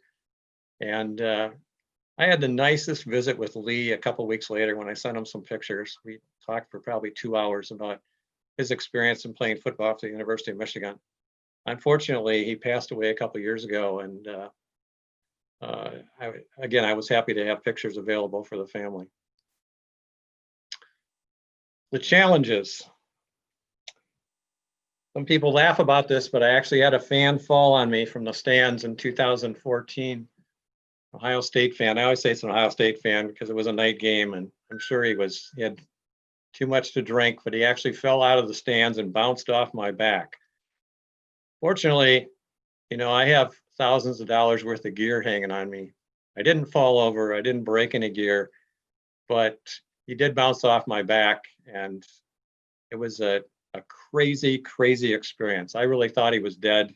And I had the nicest visit with Lee a couple weeks later when I sent him some pictures. We talked for probably 2 hours about his experience in playing football at the University of Michigan. Unfortunately, he passed away a couple years ago, and I was happy to have pictures available for the family. The challenges. Some people laugh about this, but I actually had a fan fall on me from the stands in 2014. Ohio State fan. I always say it's an Ohio State fan because it was a night game, and I'm sure he had too much to drink, but he actually fell out of the stands and bounced off my back. Fortunately, I have thousands of dollars worth of gear hanging on me. I didn't fall over, I didn't break any gear, but he did bounce off my back, and it was a crazy, crazy experience. I really thought he was dead.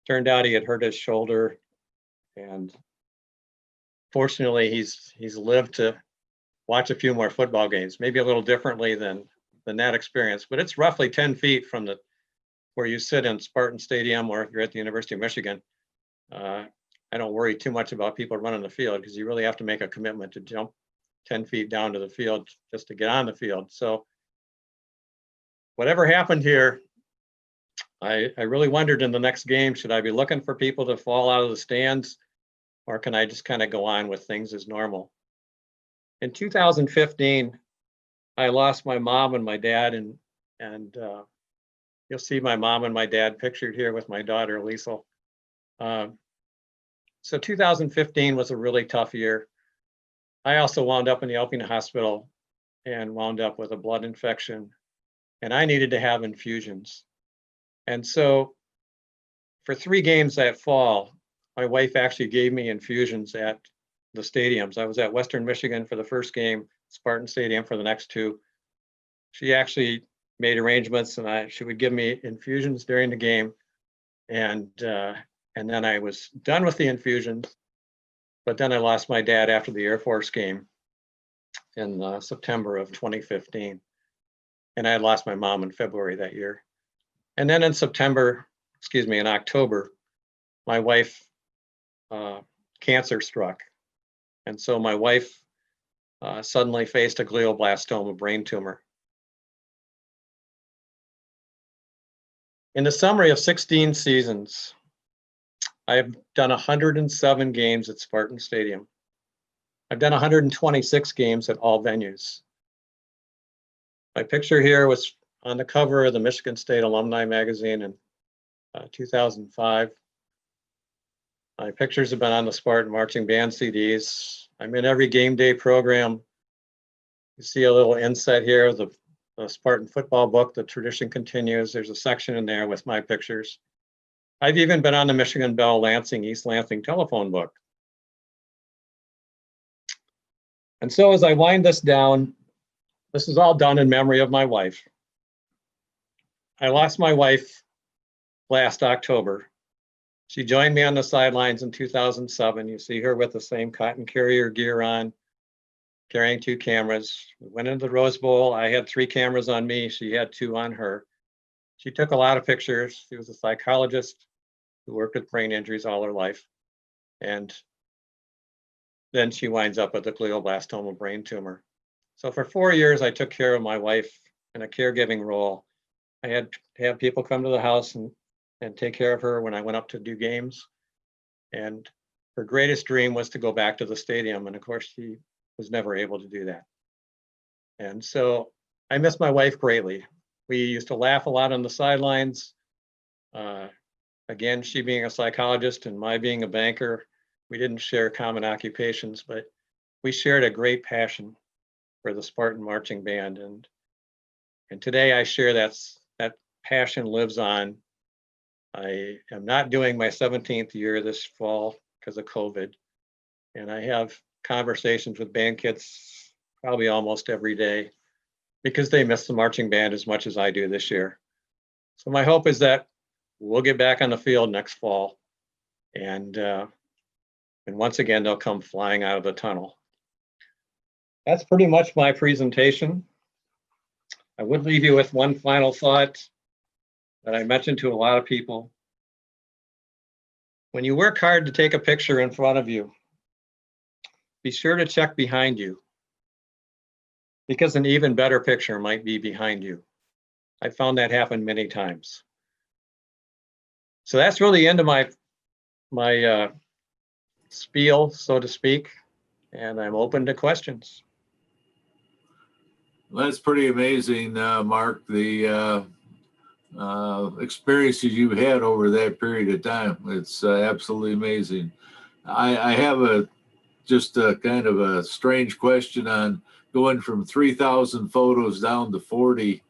Turned out he had hurt his shoulder, and fortunately, he's lived to watch a few more football games, maybe a little differently than that experience, but it's roughly 10 feet from where you sit in Spartan Stadium, or if you're at the University of Michigan. I don't worry too much about people running the field because you really have to make a commitment to jump 10 feet down to the field just to get on the field. So whatever happened here, I really wondered in the next game, should I be looking for people to fall out of the stands, or can I just kind of go on with things as normal? In 2015, I lost my mom and my dad, and you'll see my mom and my dad pictured here with my daughter, Liesel. So 2015 was a really tough year. I also wound up in the Alpena hospital and wound up with a blood infection, and I needed to have infusions. And so for 3 games that fall, my wife actually gave me infusions at the stadiums. I was at Western Michigan for the first game, Spartan Stadium for the next 2. She actually made arrangements, and she would give me infusions during the game, and then I was done with the infusions. But then I lost my dad after the Air Force game in September of 2015, and I had lost my mom in February that year. And then in October, my wife cancer struck, and so my wife suddenly faced a glioblastoma brain tumor. In the summary of 16 seasons, I have done 107 games at Spartan Stadium. I've done 126 games at all venues. My picture here was on the cover of the Michigan State Alumni Magazine in 2005. My pictures have been on the Spartan Marching Band CDs. I'm in every game day program. You see a little inset here, the Spartan football book, The Tradition Continues. There's a section in there with my pictures. I've even been on the Michigan Bell Lansing, East Lansing telephone book. And so as I wind this down, this is all done in memory of my wife. I lost my wife last October. She joined me on the sidelines in 2007. You see her with the same cotton carrier gear on, carrying 2 cameras. We went into the Rose Bowl. I had 3 cameras on me. She had 2 on her. She took a lot of pictures. She was a psychologist who worked with brain injuries all her life. And then she winds up with a glioblastoma brain tumor. So for 4 years, I took care of my wife in a caregiving role. I had to have people come to the house and take care of her when I went up to do games. And her greatest dream was to go back to the stadium. And of course, she was never able to do that. And so I miss my wife greatly. We used to laugh a lot on the sidelines. Again, she being a psychologist and my being a banker, we didn't share common occupations, but we shared a great passion for the Spartan Marching Band. And today I share that passion lives on. I am not doing my 17th year this fall because of COVID. And I have conversations with band kids probably almost every day because they miss the marching band as much as I do this year. So my hope is that we'll get back on the field next fall. And once again, they'll come flying out of the tunnel. That's pretty much my presentation. I would leave you with one final thought that I mentioned to a lot of people. When you work hard to take a picture in front of you, be sure to check behind you, because an even better picture might be behind you. I found that happen many times. So that's really the end of my spiel, so to speak, and I'm open to questions. Well, that's pretty amazing, Mark, the experiences you've had over that period of time. It's absolutely amazing. I have just a kind of a strange question on going from 3,000 photos down to 40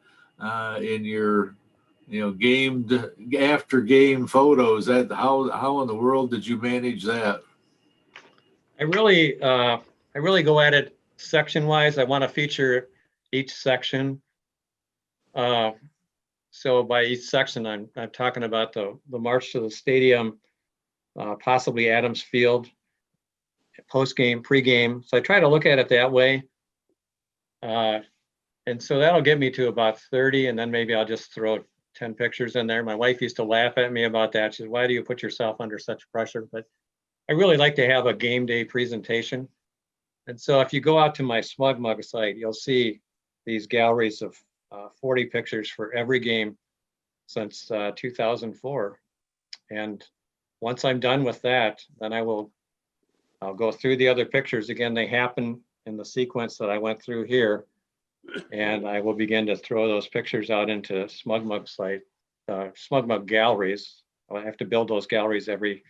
in your, gamed after game photos. That how in the world did you manage that? I really go at it section wise. I want to feature each section. So by each section, I'm talking about the march to the stadium, possibly Adams Field, post-game, pre-game. So I try to look at it that way. And so that'll get me to about 30, and then maybe I'll just throw 10 pictures in there. My wife used to laugh at me about that. She said, "Why do you put yourself under such pressure?" But I really like to have a game day presentation. And so if you go out to my SmugMug site, you'll see these galleries of 40 pictures for every game since 2004. And once I'm done with that, then I'll go through the other pictures. Again, they happen in the sequence that I went through here. And I will begin to throw those pictures out into SmugMug site, SmugMug galleries. I have to build those galleries every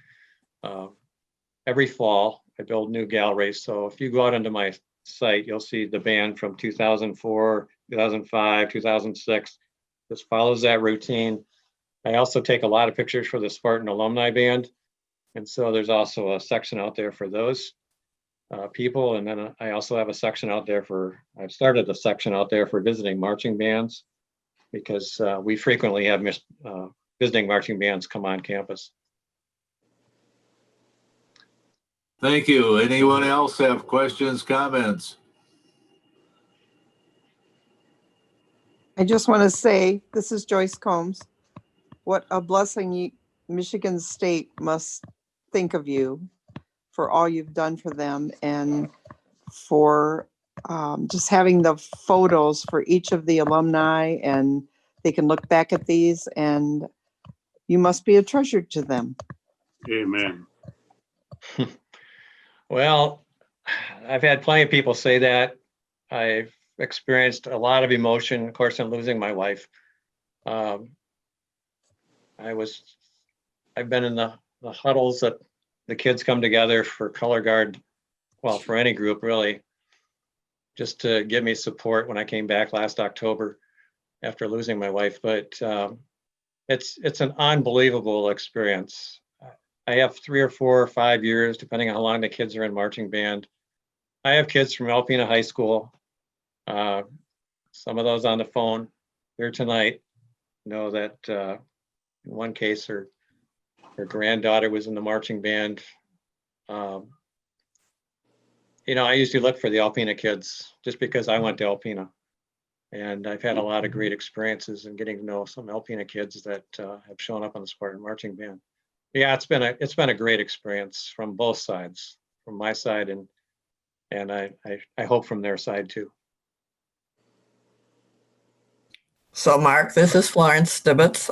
fall. I build new galleries. So if you go out into my site, you'll see the band from 2004, 2005, 2006. This follows that routine. I also take a lot of pictures for the Spartan Alumni Band. And so there's also a section out there for those people. And then I also have a section out there I've started a section out there for visiting marching bands, because we frequently have visiting marching bands come on campus. Thank you. Anyone else have questions, comments? I just want to say, this is Joyce Combs. What a blessing Michigan State must think of you for all you've done for them, and for just having the photos for each of the alumni, and they can look back at these, and you must be a treasure to them. Amen. Well, I've had plenty of people say that. experienced a lot of emotion, of course, in losing my wife. I've been in the huddles that the kids come together for color guard, well, for any group really, just to give me support when I came back last October after losing my wife. But it's an unbelievable experience. I have 3 or 4 or 5 years, depending on how long the kids are in marching band. I have kids from Alpena High School. Some of those on the phone here tonight know that in one case, her granddaughter was in the marching band. You know, I usually look for the Alpena kids just because I went to Alpena. And I've had a lot of great experiences in getting to know some Alpena kids that have shown up on the Spartan marching band. Yeah, it's been a great experience from both sides, from my side and I hope from their side too. So Mark, this is Florence Stibbets.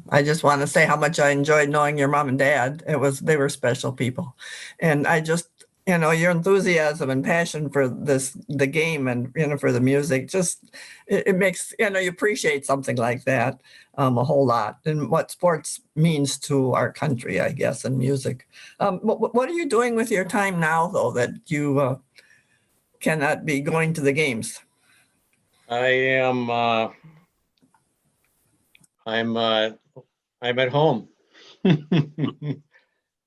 I just want to say how much I enjoyed knowing your mom and dad. They were special people. And I just, you know, your enthusiasm and passion for the game and, you know, for the music, just, it makes, you know, you appreciate something like that a whole lot, and what sports means to our country, I guess, and music. What are you doing with your time now, though, that you cannot be going to the games? I am, I'm at home.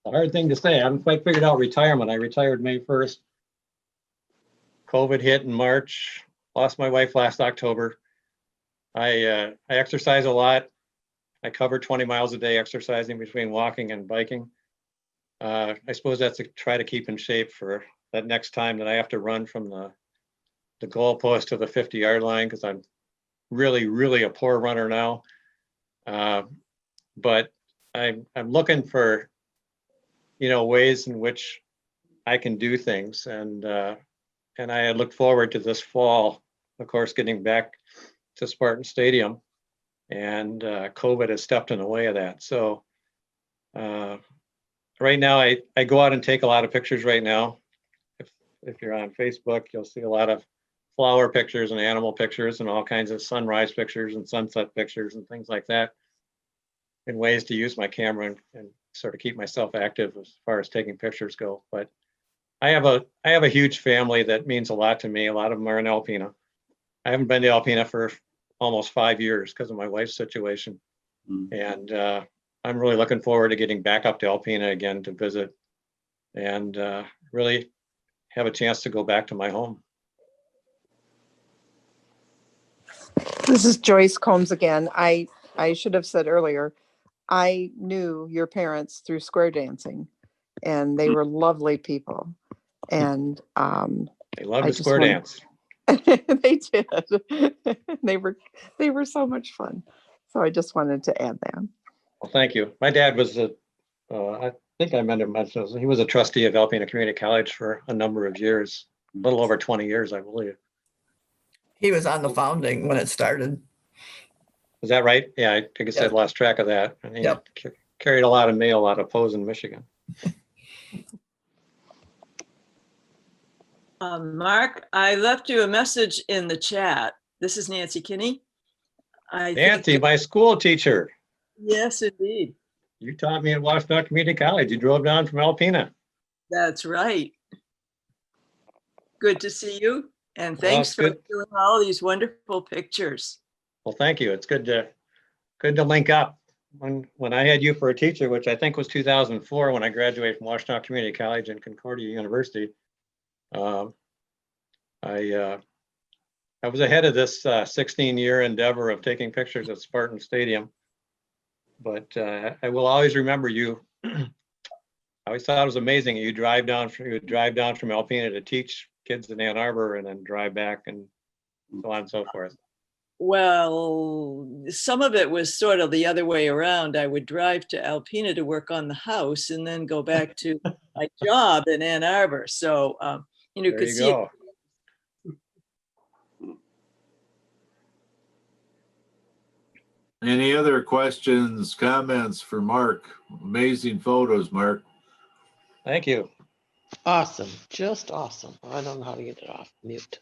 A hard thing to say. I haven't quite figured out retirement. I retired May 1st. COVID hit in March. Lost my wife last October. I exercise a lot. I cover 20 miles a day exercising between walking and biking. I suppose that's to try to keep in shape for that next time that I have to run from the goalpost to the 50-yard line, because I'm really a poor runner now. But I'm looking for, you know, ways in which I can do things, and I look forward to this fall, of course, getting back to Spartan Stadium, and COVID has stepped in the way of that. So right now, I go out and take a lot of pictures right now. If you're on Facebook, you'll see a lot of flower pictures and animal pictures and all kinds of sunrise pictures and sunset pictures and things like that, in ways to use my camera and sort of keep myself active as far as taking pictures go. But I have a huge family that means a lot to me. A lot of them are in Alpena. I haven't been to Alpena for almost 5 years because of my wife's situation. And I'm really looking forward to getting back up to Alpena again to visit and really have a chance to go back to my home. This is Joyce Combs again. I should have said earlier, I knew your parents through square dancing, and they were lovely people. And They love I to just square want- dance. they did. they were so much fun. So I just wanted to add that. Well, thank you. My dad was I think I mentioned he was a trustee of Alpena Community College for a number of years, a little over 20 years, I believe. He was on the founding when it started. Is that right? Yeah, I guess I'd lost track of that. And he carried a lot of mail out of Posen, Michigan. Mark, I left you a message in the chat. This is Nancy Kinney. Nancy, my school teacher. Yes, indeed. You taught me at Washtenaw Community College. You drove down from Alpena. That's right. Good to see you. And thanks for good. doing all these wonderful pictures. Well, thank you. It's good to link up. When I had you for a teacher, which I think was 2004, when I graduated from Washtenaw Community College and Concordia University, I was ahead of this 16-year endeavor of taking pictures at Spartan Stadium. But I will always remember you. I always thought it was amazing. You would drive down from Alpena to teach kids in Ann Arbor and then drive back and so on and so forth. Well, some of it was sort of the other way around. I would drive to Alpena to work on the house and then go back to my job in Ann Arbor. So, you could see it. Any other questions, comments for Mark? Amazing photos, Mark. Thank you. Awesome, just awesome. I don't know how to get it off mute.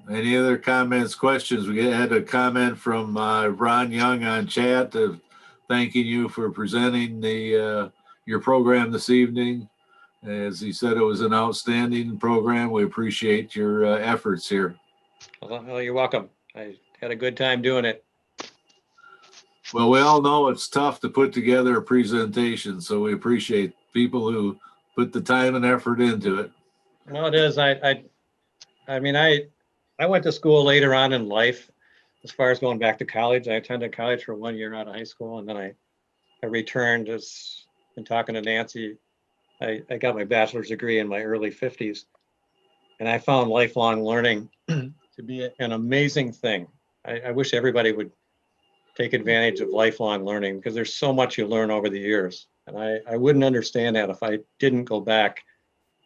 Any other comments, questions? We had a comment from Ron Young on chat thanking you for presenting your program this evening. As he said, it was an outstanding program. We appreciate your efforts here. Well, you're welcome. I had a good time doing it. Well, we all know it's tough to put together a presentation, so we appreciate people who put the time and effort into it. Well, it is. I mean, I went to school later on in life. As far as going back to college, I attended college for 1 year out of high school, and then I returned. As been talking to Nancy, I got my bachelor's degree in my early 50s, and I found lifelong learning to be an amazing thing. I wish everybody would take advantage of lifelong learning, because there's so much you learn over the years. And I wouldn't understand that if I didn't go back.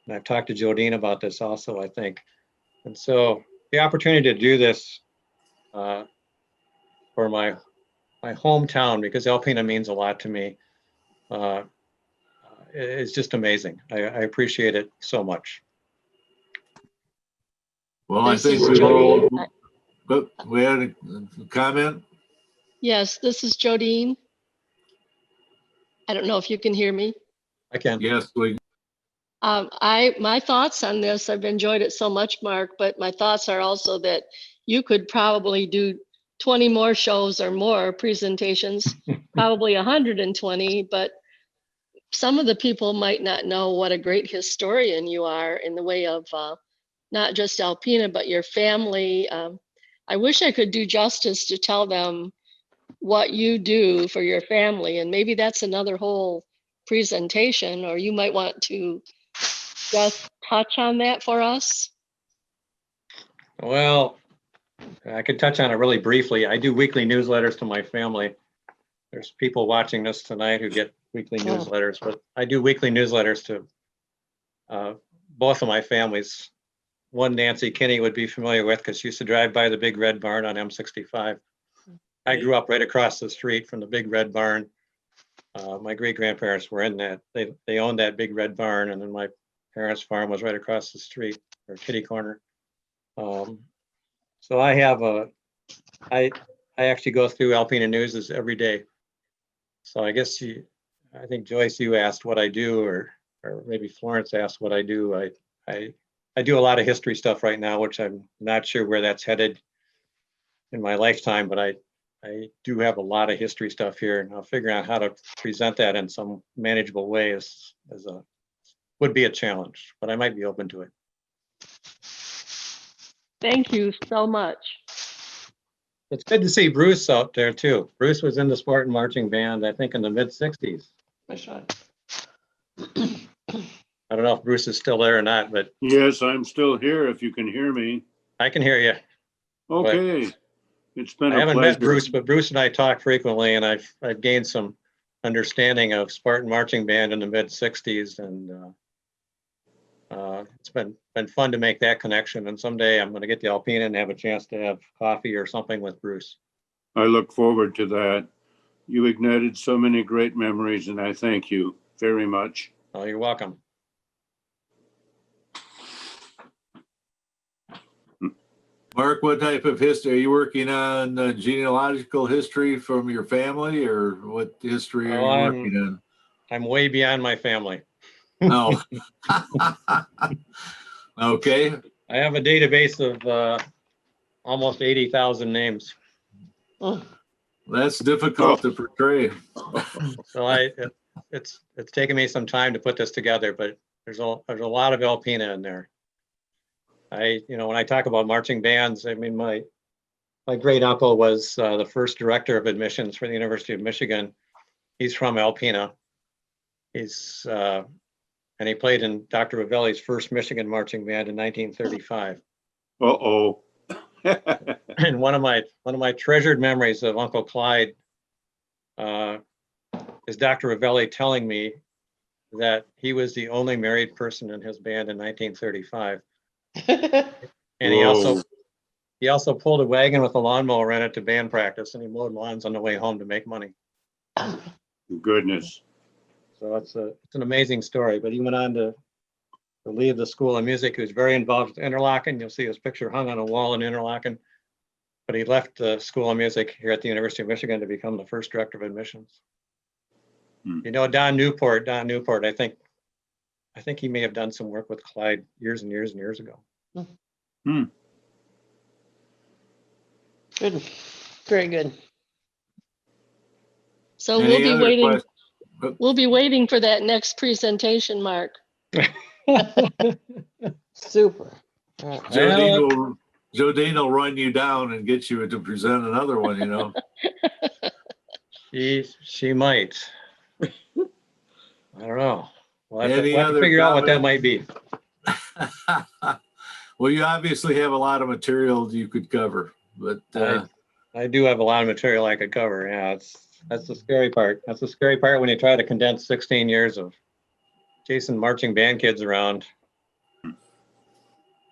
And I've talked to Jodine about this also, I think. And so the opportunity to do this for my hometown, because Alpena means a lot to me, is just amazing. I appreciate it so much. Well, I This think is we've all, Jodine. but we had a comment. Yes, this is Jodine. I don't know if you can hear me. I can. Yes, we, My thoughts on this, I've enjoyed it so much, Mark, but my thoughts are also that you could probably do 20 more shows or more presentations, probably 120, but some of the people might not know what a great historian you are in the way of not just Alpena, but your family. I wish I could do justice to tell them what you do for your family, and maybe that's another whole presentation, or you might want to just touch on that for us. Well, I could touch on it really briefly. I do weekly newsletters to my family. There's people watching this tonight who get weekly newsletters, but I do weekly newsletters to both of my families. One Nancy Kinney would be familiar with, because she used to drive by the big red barn on M65. I grew up right across the street from the big red barn. My great grandparents were in that. They owned that big red barn, and then my parents' farm was right across the street, or kitty corner. So I have I actually go through Alpena News every day. So I guess I think Joyce, you asked what I do, or maybe Florence asked what I do. I do a lot of history stuff right now, which I'm not sure where that's headed in my lifetime, but I do have a lot of history stuff here, and I'll figure out how to present that in some manageable way would be a challenge, but I might be open to it. Thank you so much. It's good to see Bruce out there too. Bruce was in the Spartan marching band, I think in the mid-60s. That's right. I don't know if Bruce is still there or not, but Yes, I'm still here if you can hear me. I can hear you. Okay. It's been I a haven't pleasure. met Bruce, but Bruce and I talk frequently, and I've gained some understanding of Spartan marching band in the mid-60s, and it's been fun to make that connection. And someday I'm going to get to Alpena and have a chance to have coffee or something with Bruce. I look forward to that. You ignited so many great memories, and I thank you very much. Oh, you're welcome. Mark, what type of history, are you working on genealogical history from your family, or what history are you working on? I'm way beyond my family. Oh. Okay. I have a database of almost 80,000 names. That's difficult to portray. So it's taken me some time to put this together, but there's a lot of Alpena in there. When I talk about marching bands, I mean, my great uncle was the first director of admissions for the University of Michigan. He's from Alpena. And he played in Dr. Ravelli's first Michigan marching band in 1935. Uh-oh. And one of my treasured memories of Uncle Clyde is Dr. Ravelli telling me that he was the only married person in his band in 1935. And he also pulled a wagon with a lawnmower in it to band practice, and he mowed lawns on the way home to make money. Goodness. So it's an amazing story. But he went on to to leave the School of Music, who's very involved with Interlaken. You'll see his picture hung on a wall in Interlaken. But he left the School of Music here at the University of Michigan to become the first director of admissions. You know, Don Newport, I think he may have done some work with Clyde years and years and years ago. Good, very good. So Any other questions? we'll be waiting for that next presentation, Mark. Super. Jodine will run you down and get you to present another one, you know. She might. I don't know. We'll have Any to other figure out what that might comments? be. Well, you obviously have a lot of material you could cover, but I do have a lot of material I could cover. Yeah, that's the scary part. That's the scary part when you try to condense 16 years of chasing marching band kids around.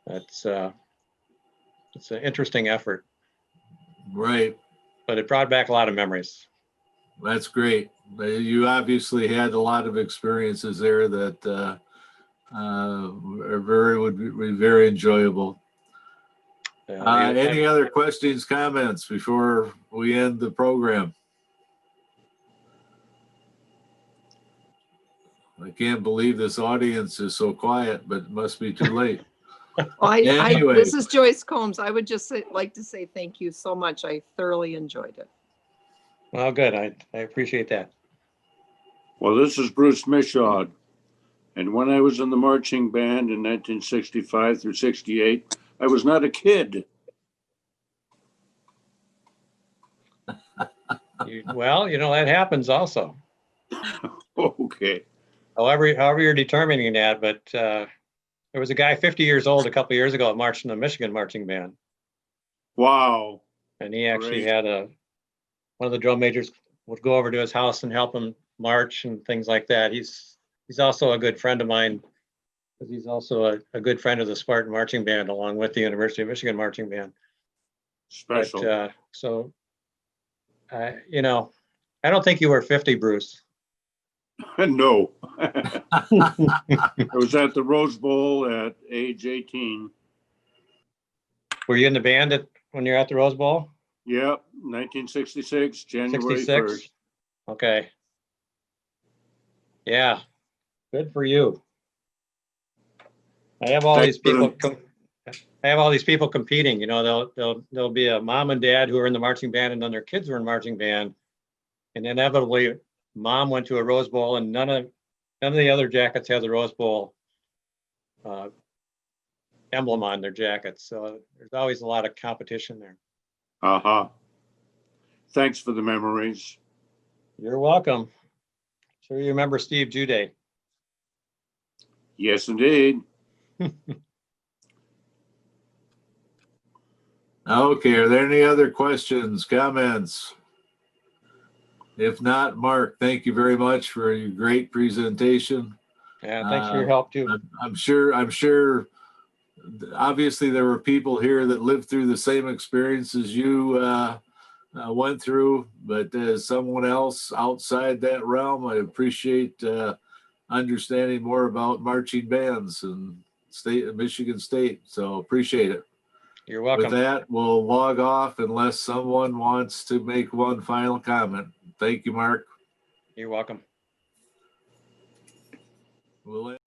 It's an interesting effort, right. but it brought back a lot of memories. That's great. You obviously had a lot of experiences there that would be very enjoyable. Any other questions, comments before we end the program? I can't believe this audience is so quiet, but it must be too late. Well, Anyway. this is Joyce Combs. I would just like to say thank you so much. I thoroughly enjoyed it. Well, good. I appreciate that. Well, this is Bruce Mishaud. And when I was in the marching band in 1965 through 68, I was not a kid. Well, you know, that happens also. Okay. However you're determining that, but there was a guy 50 years old a couple of years ago that marched in the Michigan marching band. Wow. And he actually Great. had one of the drum majors would go over to his house and help him march and things like that. He's also a good friend of mine, because he's also a good friend of the Spartan marching band, along with the University of Michigan marching band. Special. But, you know, I don't think you were 50, Bruce. No. I was at the Rose Bowl at age 18. Were you in the band when you're at the Rose Bowl? Yep, 1966, January 66? 1st. Okay. Yeah, good for you. I have all Thanks, these people. Bruce. I have all these people competing. You know, there'll be a mom and dad who are in the marching band, and then their kids were in marching band, and inevitably, mom went to a Rose Bowl, and none of the other jackets have the Rose Bowl emblem on their jackets. So there's always a lot of competition there. Uh-huh. Thanks for the memories. You're welcome. Sure, you remember Steve Juday. Yes, indeed. Okay, are there any other questions, comments? If not, Mark, thank you very much for your great presentation. Yeah, thanks for your help too. I'm sure obviously there were people here that lived through the same experiences you went through, but as someone else outside that realm, I appreciate understanding more about marching bands and Michigan State. So appreciate it. You're welcome. With that, we'll log off unless someone wants to make one final comment. Thank you, Mark. You're welcome. We'll end.